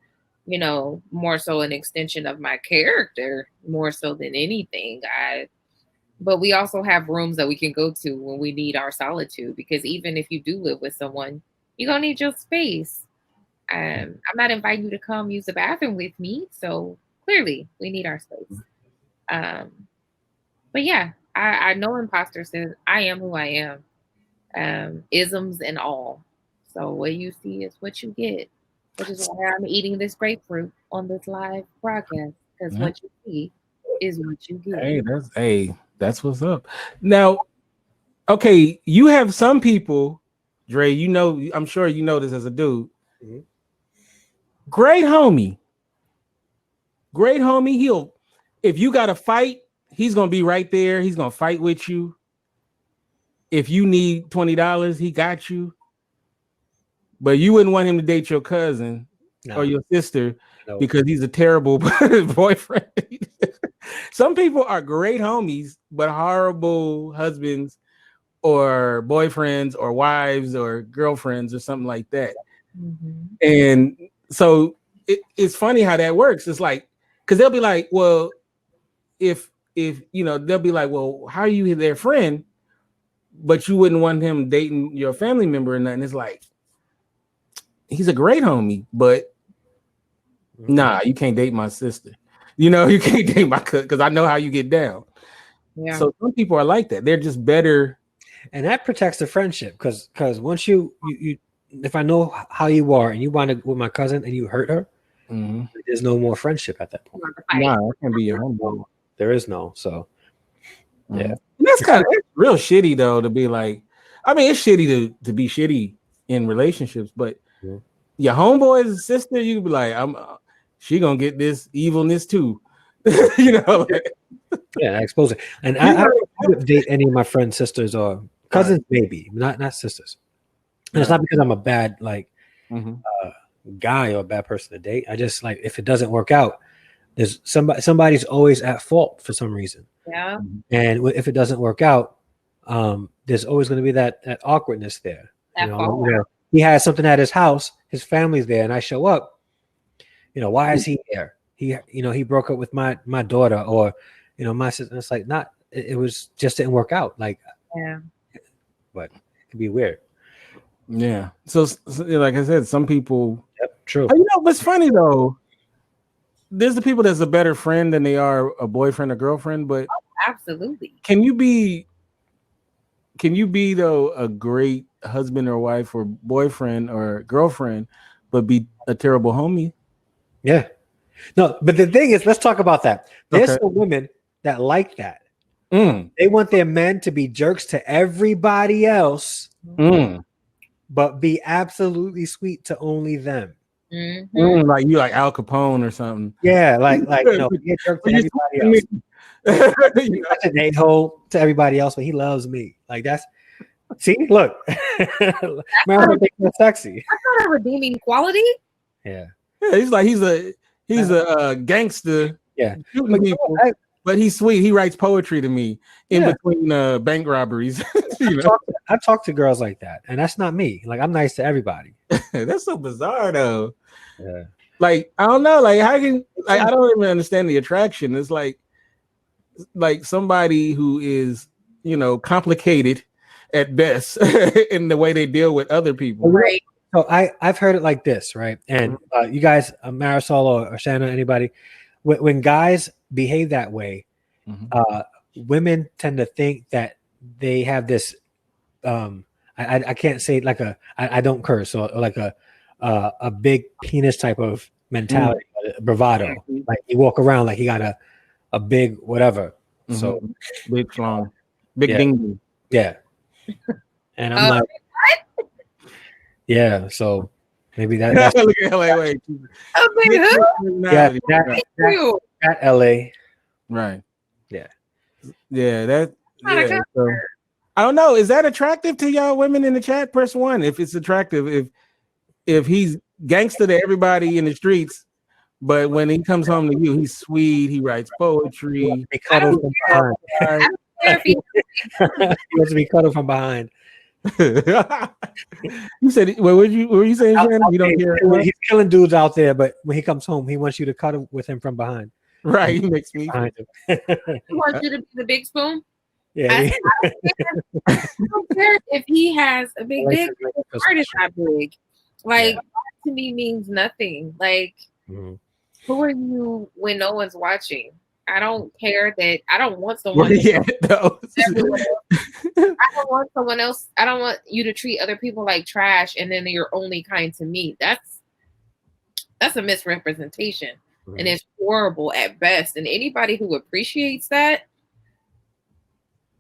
more so an extension of my character, more so than anything. But we also have rooms that we can go to when we need our solitude, because even if you do live with someone, you're gonna need your space. I'm not inviting you to come use the bathroom with me, so clearly we need our space. But yeah, I know imposter says I am who I am, isms and all. So what you see is what you get, which is why I'm eating this grapefruit on this live broadcast, because what you see is what you get. That's what's up. Now, okay, you have some people, Dre, I'm sure you know this as a dude. Great homie. If you got to fight, he's going to be right there. He's going to fight with you. If you need $20, he got you. But you wouldn't want him to date your cousin or your sister because he's a terrible boyfriend. Some people are great homies, but horrible husbands or boyfriends or wives or girlfriends or something like that. And so it's funny how that works. It's like, because they'll be like, well, if they'll be like, well, how are you their friend, but you wouldn't want him dating your family member or nothing? It's like, he's a great homie, but nah, you can't date my sister. You can't date my cousin because I know how you get down. Yeah. So some people are like that. They're just better. And that protects the friendship because once you if I know how you are and you want to with my cousin and you hurt her, there's no more friendship at that point. Nah, I can't be your homeboy. There is no. So yeah. And that's kind of real shitty though to be like, I mean, it's shitty to be shitty in relationships, but your homeboy's sister, you could be like, she gonna get this evilness too. Yeah, expose it. And I don't date any of my friends' sisters or cousins, maybe, not sisters. And it's not because I'm a bad guy or a bad person to date. I just like if it doesn't work out, there's somebody's always at fault for some reason. Yeah. And if it doesn't work out, there's always going to be that awkwardness there. He has something at his house his family's there, and I show up, why is he there? He broke up with my daughter, or my sister. It's like not. It was just didn't work out. Like, Yeah. but it could be weird. Yeah. So like I said, some people. Yep, true. What's funny though? There's the people that's a better friend than they are a boyfriend or girlfriend. But Absolutely. can you be though a great husband or wife or boyfriend or girlfriend, but be a terrible homie? Yeah. No, but the thing is, let's talk about that. There's Okay. some women that like that. Mm, They want their men to be jerks to everybody else, mm, but be absolutely sweet to only them. Mhm. like you like Al Capone or something. Yeah, be a jerk to But you- everybody else. You know, Such an a-hole to everybody else, but he loves me. Like that's see, look. Marilyn thinks that's sexy. That's not a redeeming quality. Yeah. yeah, he's a gangster. Yeah. shooting But, people, I, but he's sweet. He writes poetry to me in Yeah. between bank robberies. You know? I talk to girls like that, and that's not me. Like I'm nice to everybody. That's so bizarre though. Yeah. Like I don't know. Like how can I don't even understand the attraction. It's like somebody who is complicated at best in the way they deal with other people. Right. So I've heard it like this, right? And you guys, Marisol or Shanna, anybody, when guys behave that way, Mhm. Women tend to think that they have this. I can't say it like I don't curse or like a big penis type of mentality, bravado. Like you walk around like he got a big whatever. So big schlong, big Yeah. ding. yeah, and I'm like, yeah. So maybe that's Look at LA. Wait. I was like, who? yeah, Right. You? that LA. Right. Yeah. Yeah. That. Not a Yeah. So, I don't know. Is that attractive to y'all women in the chat? Press 1 if it's attractive. If he's gangster to everybody in the streets, but when he comes home to you, he's sweet. He writes poetry. Be cuddled from behind. Care if he- He wants to be cuddled from behind. You said, what were you saying, Shannon? You don't care? He's killing dudes out there, but when he comes home, he wants you to cuddle with him from behind. Right. He makes me. Behind him. he wants you to be the big spoon. Yeah. I don't care if he has a big dick. His heart is not big. Like that to me means nothing. Like Mhm. who are you when no one's watching? I don't care that I don't want someone. Well, yeah, no. I don't want someone else. I don't want you to treat other people like trash, and then you're only kind to me. That's a misrepresentation, and it's horrible at best. And anybody who appreciates that,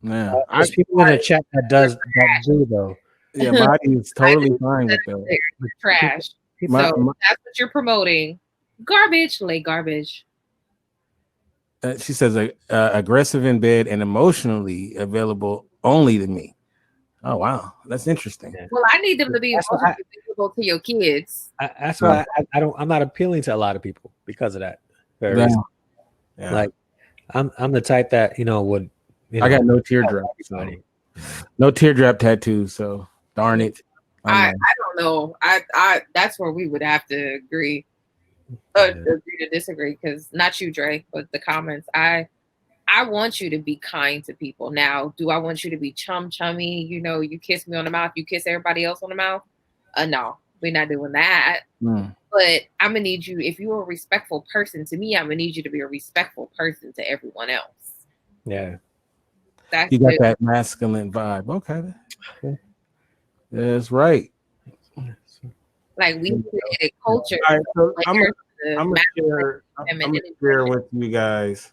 Yeah, There's people in the chat that do though. yeah, body is totally fine with that. they're trash. My- So my- that's what you're promoting. Garbage, lay garbage. She says aggressive in bed and emotionally available only to me. Oh wow, that's interesting. Well, I need them to be That's what emotionally available to your kids. That's why I'm not appealing to a lot of people because of that. Very Yeah. reason. Yeah. Like I'm the type that would. I got no teardrop. So. No teardrop tattoo. So darn it. I don't know. I that's where we would have to agree. Agree to disagree, because not you, Dre, but the comments. I want you to be kind to people. Now, do I want you to be chummy? You kiss me on the mouth, you kiss everybody else on the mouth. No, we're not doing that. But I'm gonna need you, if you're a respectful person to me, I'm gonna need you to be a respectful person to everyone else. Yeah. That's You got it. that masculine vibe. Okay. That's right. Like we created culture. All right, so I'm where the gonna masculine share with you guys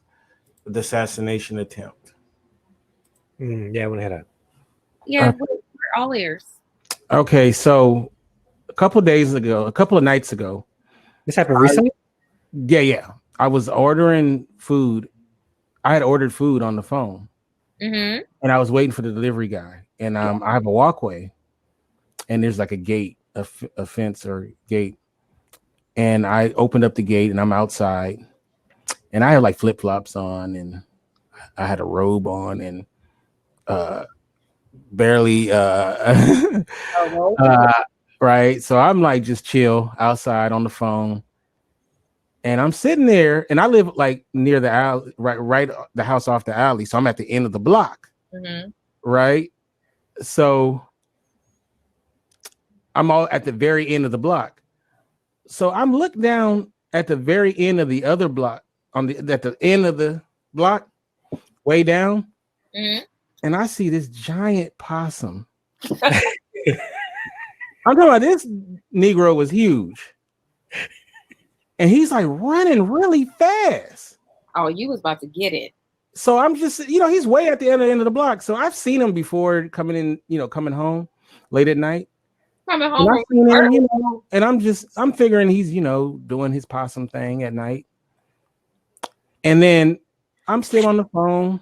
the assassination attempt. Yeah, I want to hear that. Yeah, we're all ears. Okay, so a couple of nights ago. This happened recently? Yeah. I was ordering food. I had ordered food on the phone, Mm-hmm. and I was waiting for the delivery guy. And I have a walkway, and there's like a gate, a fence or gate. And I opened up the gate, and I'm outside, and I had like flip flops on, and I had a robe on, and barely right? So I'm like just chill outside on the phone. And I'm sitting there, and I live like near the alley, right the house off the alley. So I'm at the end of the block, right? So I'm all at the very end of the block. So I'm looking down at the very end of the other block, at the end of the block, way down, and I see this giant possum. I'm talking about this Negro was huge. And he's like running really fast. Oh, you was about to get it. So I'm just, he's way at the end of the block. So I've seen him before coming home late at night. Coming home. And I've seen him, and I'm figuring he's, doing his possum thing at night. And then I'm still on the phone.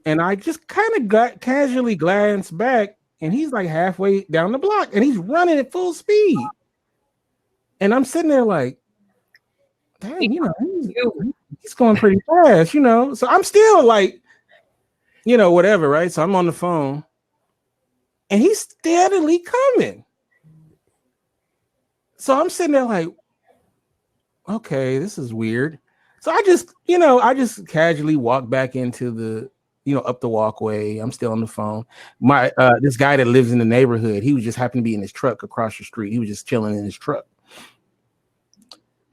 And I just kind of casually glance back, and he's like halfway down the block, and he's running at full speed. And I'm sitting there like, dang, he's going pretty fast, So I'm still like, whatever, right? So I'm on the phone, and he's steadily coming. So I'm sitting there like, okay, this is weird. So I just casually walk back into the, up the walkway. I'm still on the phone. My this guy that lives in the neighborhood, he was just happened to be in his truck across the street. He was just chilling in his truck.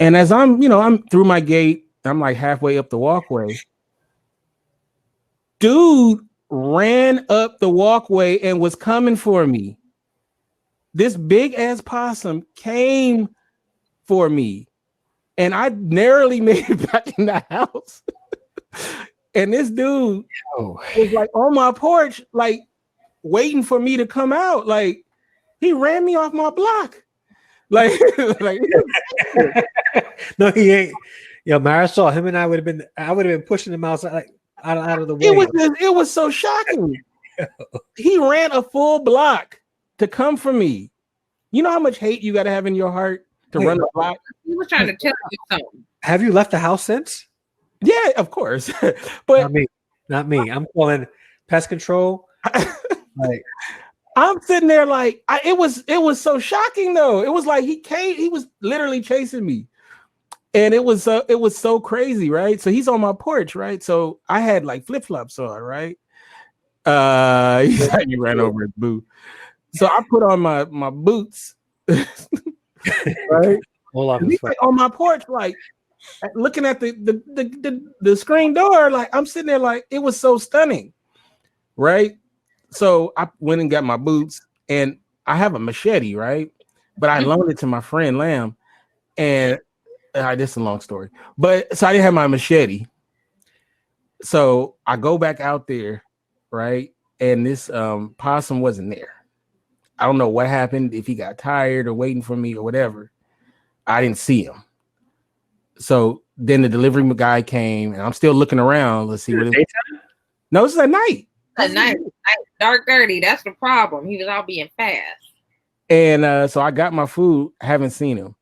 And as I'm through my gate, I'm like halfway up the walkway. Dude ran up the walkway and was coming for me. This big ass possum came for me, and I narrowly made it back in the house. And this dude was like on my porch, like waiting for me to come out. Like he ran me off my block. Like no, he ain't. Yo, Marisol, him and I would have been pushing him outside, like out of the way. It was so shocking. He ran a full block to come for me. You know how much hate you got to have in your heart to run the block? He was trying to tell you something. Have you left the house since? Yeah, of course. But not me. I'm calling pest control. Like I'm sitting there like it was so shocking though. It was like he was literally chasing me. And it was so crazy, right? So he's on my porch, right? So I had like flip-flops on, right? You ran over his boot. So I put on my boots, right? He's like on my porch, like looking at the screen door, like I'm sitting there, like it was so stunning, right? So I went and got my boots, and I have a machete, right? But I loaned it to my friend Lamb, and this is a long story, but so I didn't have my machete. So I go back out there, right? And this possum wasn't there. I don't know what happened, if he got tired or waiting for me or whatever. I didn't see him. So then the delivery guy came, and I'm still looking around. Let's see what it is. No, this is at night. At night, dark 30. That's the problem. He was out being fast. And so I got my food, haven't seen him.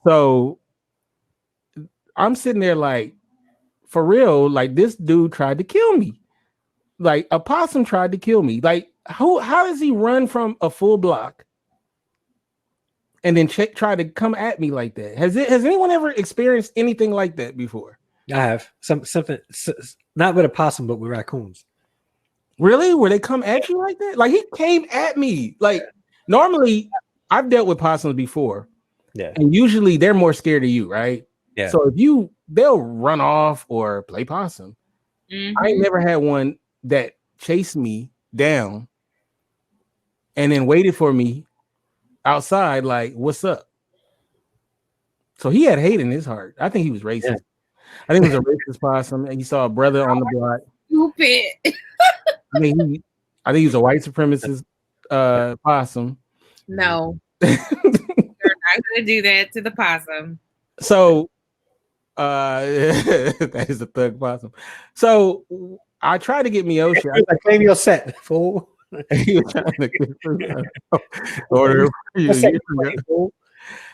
So I'm sitting there like, for real, like this dude tried to kill me. Like a possum tried to kill me. Like how does he run from a full block and then try to come at me like that? Has anyone ever experienced anything like that before? I have something not with a possum, but with raccoons. Really? Where they come at you like that? Like he came at me. Like normally I've dealt with possums before. Yeah. And usually they're more scared of you, right? Yeah. So they'll run off or play possum. Mm-hmm. I ain't never had one that chased me down and then waited for me outside, like, what's up? So he had hate in his heart. I think he was racist. Yeah. I think it was a racist possum, and he saw a brother on the block. Stupid. I think he was a white supremacist possum. No. You're not gonna do that to the possum. So that is a thug possum. So I tried to get Miosha. I claim your set, fool. He was trying to order.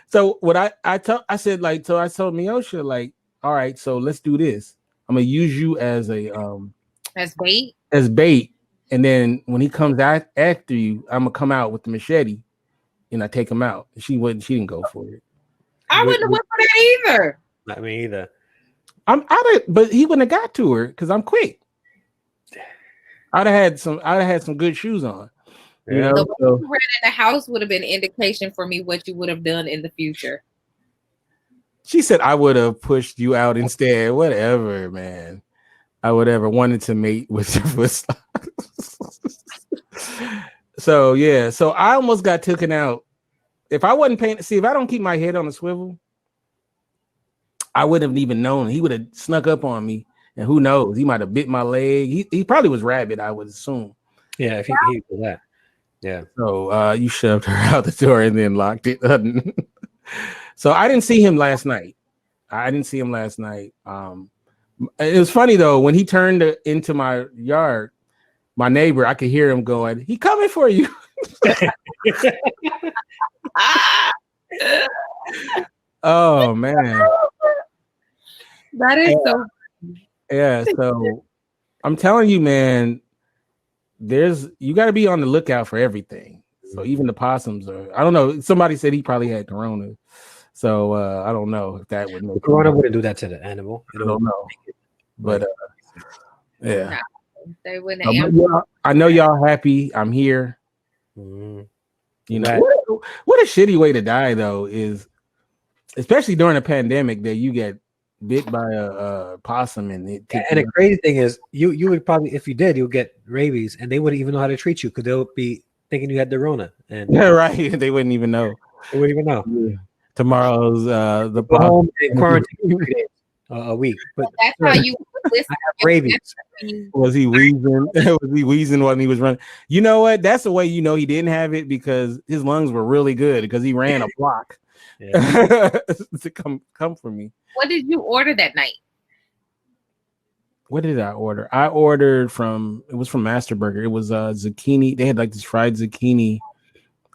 So what I told Miosha, like, all right, so let's do this. I'm gonna use you as a as bait. As bait And then when he comes out after you, I'm gonna come out with the machete and I take him out. She didn't go for it. I wouldn't have went for that either. Not me either. But he wouldn't have got to her because I'm quick. I'd have had some good shoes on. You know, The way you ran in the house would have been indication for me what you would have done in the future. She said I would have pushed you out instead. Whatever, man. I would ever wanted to mate with your. So yeah, so I almost got taken out. If I wasn't paying, see, if I don't keep my head on a swivel, I wouldn't have even known. He would have snuck up on me, and who knows? He might have bit my leg. He probably was rabid, I would assume. Yeah, if he did that. Yeah. So you shoved her out the door and then locked it. So I didn't see him last night. It was funny though, when he turned into my yard, my neighbor, I could hear him going, "He coming for you." Oh man. That is so. Yeah, so I'm telling you, man, you got to be on the lookout for everything. So even the possums I don't know. Somebody said he probably had corona. So I don't know if that would make corona wouldn't do that to the animal. I don't know. But yeah. They wouldn't. I know y'all happy. I'm here. Mm-hmm. You know, what a shitty way to die though is, especially during a pandemic, that you get bit by a possum and it takes. And the crazy thing is, you would probably, if you did, you'll get rabies, and they wouldn't even know how to treat you because they'll be thinking you had the Rona. And yeah, right. They wouldn't even know. They wouldn't even know. Yeah. Tomorrow's the go home and quarantine a week. But that's how you listen. I have rabies. Was he wheezing? Was he wheezing when he was running? You know what? That's the way you know he didn't have it, because his lungs were really good because he ran a block to come for me. What did you order that night? What did I order? I ordered it was from Master Burger. It was zucchini. They had like this fried zucchini,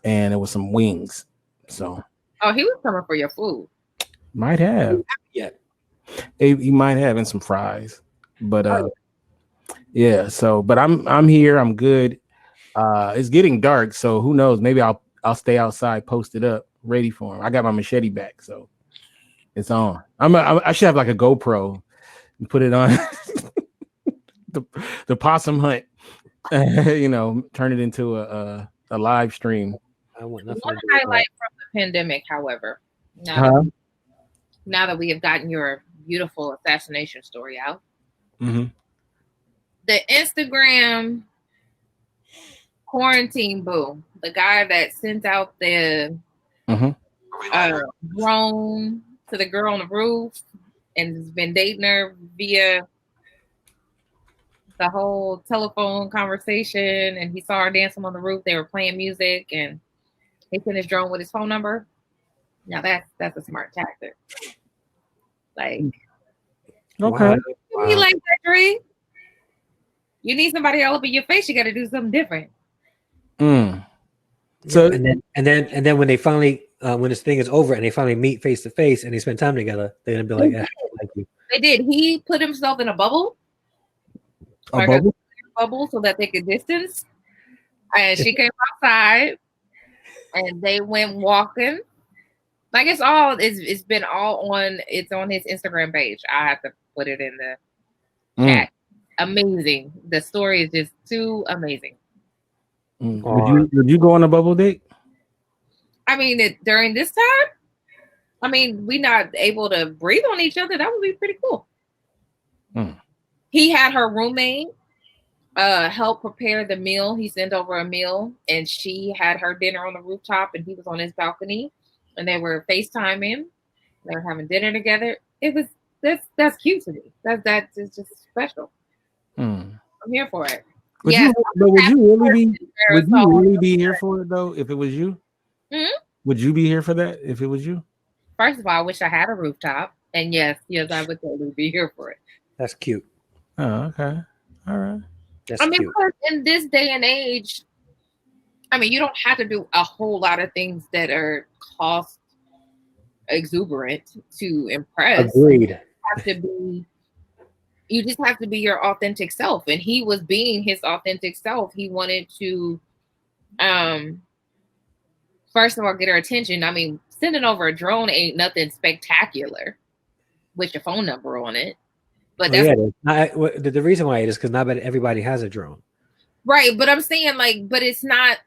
and it was some wings. So he was coming for your food. Might have. Yeah. He might have, and some fries. But yeah, so but I'm here, I'm good. It's getting dark, so who knows? Maybe I'll stay outside, posted up, ready for him. I got my machete back, so it's on. I should have like a GoPro and put it on the possum hunt. You know, turn it into a live stream. I want nothing. One highlight from the pandemic, however, now that we have gotten your beautiful assassination story out, the Instagram quarantine boo, the guy that sent out the drone to the girl on the roof and has been dating her via the whole telephone conversation, and he saw her dancing on the roof. They were playing music, and he sent his drone with his phone number. Now that's a smart tactic. Like, okay, you like that, Dre? You need somebody all up in your face. You got to do something different. So and then when they finally when this thing is over and they finally meet face to face and they spend time together, they're gonna be like, yeah, thank you. They did. He put himself in a bubble. A bubble? Bubble so that they could distance. And she came outside and they went walking. Like it's been all on his Instagram page. I have to put it in the chat. Amazing. The story is just too amazing. Would you go on a bubble date? I mean, during this time, I mean, we not able to breathe on each other. That would be pretty cool. He had her roommate help prepare the meal. He sent over a meal, and she had her dinner on the rooftop, and he was on his balcony, and they were FaceTiming. They were having dinner together. That's cute to me. That's just special. I'm here for it. Would you really be here for it though? If it was you, would you be here for that? If it was you, first of all, I wish I had a rooftop, and yes, I would totally be here for it. That's cute. Oh, okay, all right. That's cute. Because in this day and age, I mean, you don't have to do a whole lot of things that are cost exuberant to impress. Agreed. You have to be you just have to be your authentic self. And he was being his authentic self. He wanted to, first of all, get her attention. I mean, sending over a drone ain't nothing spectacular with your phone number on it. But Well, that's the reason why it is because not everybody has a drone. right. But I'm saying like, but it's not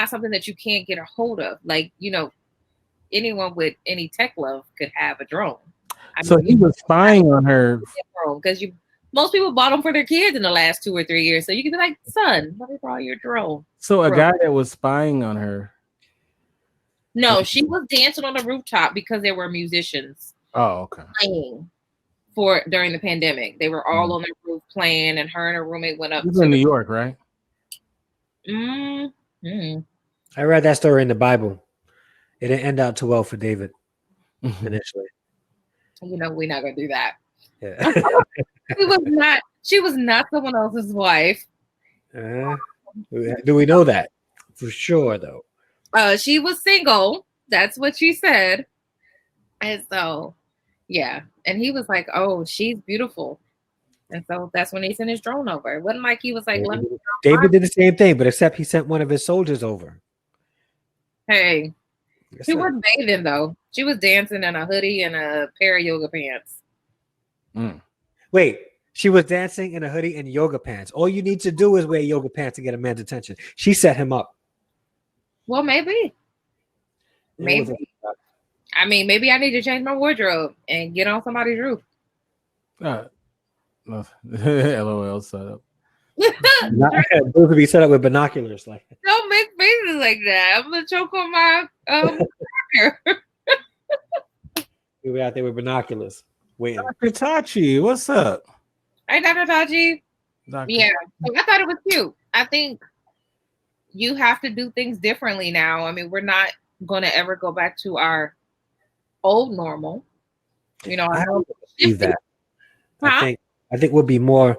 something that you can't get a hold of. Like, you know, anyone with any tech love could have a drone. So he was spying on her. Because most people bought them for their kids in the last 2 or 3 years. So you can be like, son, let me borrow your drone. So a guy that was spying on her. No, she was dancing on the rooftop because there were musicians. Oh, okay. Playing during the pandemic. They were all on the roof playing, and her and her roommate went up. This is in New York, right? Mm-hmm. I read that story in the Bible. It didn't end out too well for David initially. You know, we're not gonna do that. Yeah. She was not someone else's wife. Do we know that for sure though? She was single. That's what she said. And so, yeah. And he was like, "Oh, she's beautiful." And so that's when he sent his drone over. It wasn't like he was like, David did the same thing, but except he sent one of his soldiers over. Hey, she wasn't bathing though. She was dancing in a hoodie and a pair of yoga pants. Wait, she was dancing in a hoodie and yoga pants. All you need to do is wear yoga pants to get a man's attention. She set him up. Well, maybe. I mean, maybe I need to change my wardrobe and get on somebody's roof. LOL setup. Those would be set up with binoculars. Like, don't make faces like that. I'm gonna choke on my we were out there with binoculars waiting. Dr. Tachi, what's up? Hey, Dr. Tachi. Dr. Yeah, so I thought it was cute. I think you have to do things differently now. I mean, we're not going to ever go back to our old normal. You know, I don't believe that. Huh? I think we'll be more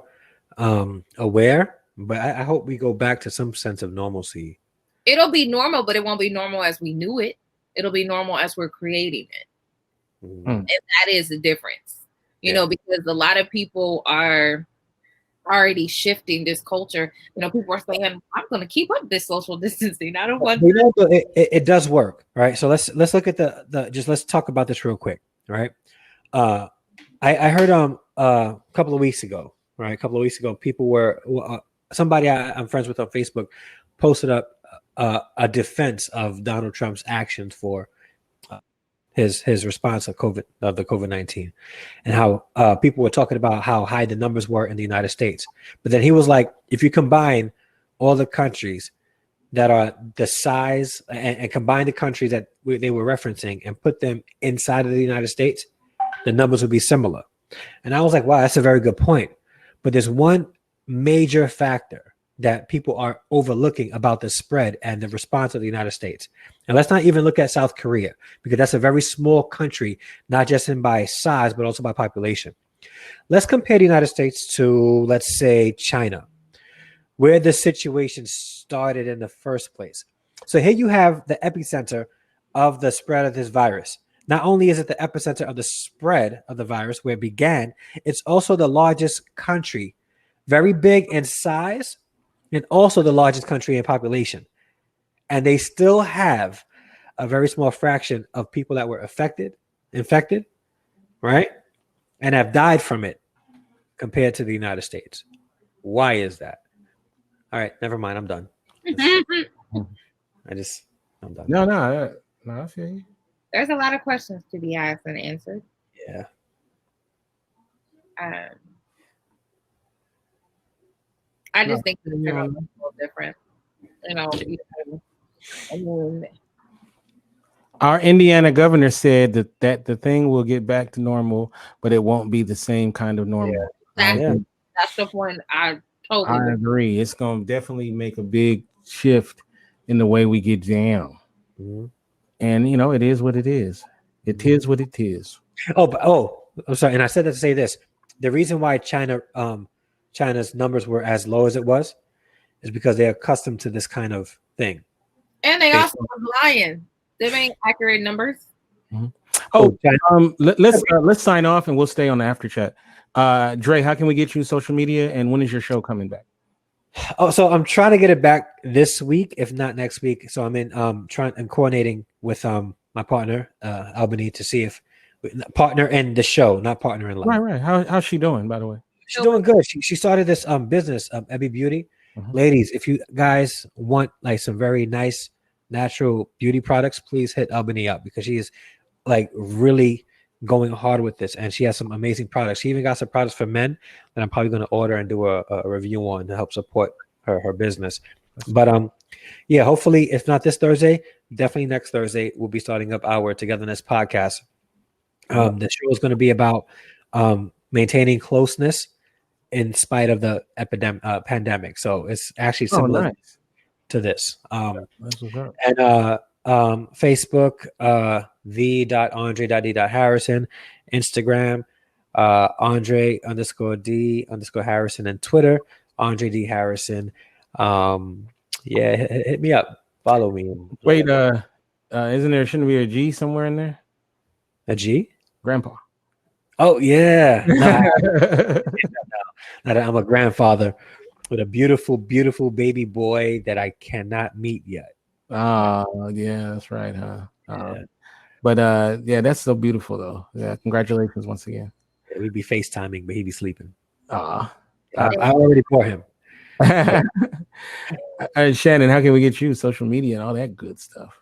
aware, but I hope we go back to some sense of normalcy. It'll be normal, but it won't be normal as we knew it. It'll be normal as we're creating it. And that is the difference, you know, because a lot of people are already shifting this culture. You know, people are saying, I'm going to keep up this social distancing. I don't want it does work, right? So let's look at let's talk about this real quick, right? I heard a couple of weeks ago, people were somebody I'm friends with on Facebook posted up a defense of Donald Trump's actions for his response of the COVID-19, and how people were talking about how high the numbers were in the United States. But then he was like, if you combine all the countries that are the size and combine the countries that they were referencing and put them inside of the United States, the numbers would be similar. And I was like, wow, that's a very good point. But there's one major factor that people are overlooking about the spread and the response of the United States. And let's not even look at South Korea, because that's a very small country, not just in by size, but also by population. Let's compare the United States to, let's say, China, where the situation started in the first place. So here you have the epicenter of the spread of this virus. Not only is it the epicenter of the spread of the virus where it began, it's also the largest country, very big in size, and also the largest country in population. And they still have a very small fraction of people that were infected, right? And have died from it compared to the United States. Why is that? All right, never mind. I'm done. I'm done. No, I feel you. There's a lot of questions to be asked and answered. Yeah. I just think it's a little different. You know, I mean, our Indiana governor said that the thing will get back to normal, but it won't be the same kind of normal. that's the point. I totally agree. It's going to definitely make a big shift in the way we get down. Mm-hmm. And, you know, it is what it is. It is what it is. I'm sorry. And I said that to say this. The reason why China's numbers were as low as it was is because they're accustomed to this kind of thing. And they also were lying. They ain't accurate numbers. Mm-hmm. Let's sign off and we'll stay on the after chat. Dre, how can we get you social media, and when is your show coming back? Oh, so I'm trying to get it back this week, if not next week. So I'm in I'm coordinating with my partner, Albany, to see if partner in the show, not partner in life. Right. How's she doing, by the way? She's doing good. She started this business, Ebby Beauty. Ladies, if you guys want like some very nice natural beauty products, please hit Albany up, because she is like really going hard with this, and she has some amazing products. She even got some products for men that I'm probably going to order and do a review on to help support her business. But yeah, hopefully, if not this Thursday, definitely next Thursday, we'll be starting up our Togetherness podcast. The show is going to be about maintaining closeness in spite of the pandemic. So it's actually similar to this. That's what's up. And Facebook, the.andre.d.harrison, Instagram, Andre_D_Harrison, and Twitter, Andre D. Harrison. Yeah, hit me up. Follow me. Wait, shouldn't be a G somewhere in there? A G? Grandpa. Oh, yeah. I'm a grandfather with a beautiful, beautiful baby boy that I cannot meet yet. Oh, yeah, that's right, huh? Yeah. But yeah, that's so beautiful though. Yeah, congratulations once again. Yeah, we'd be FaceTiming, but he'd be sleeping. I already bought him. Shannon, how can we get you social media and all that good stuff?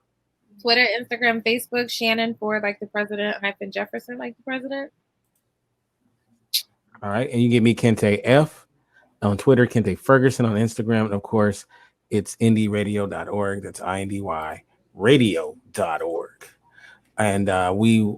Twitter, Instagram, Facebook, Shannon Ford like the president, Jefferson like the president. All right, and you get me Kente F on Twitter, Kente Ferguson on Instagram, and of course, it's indyradio.org. That's INDY radio.org. And we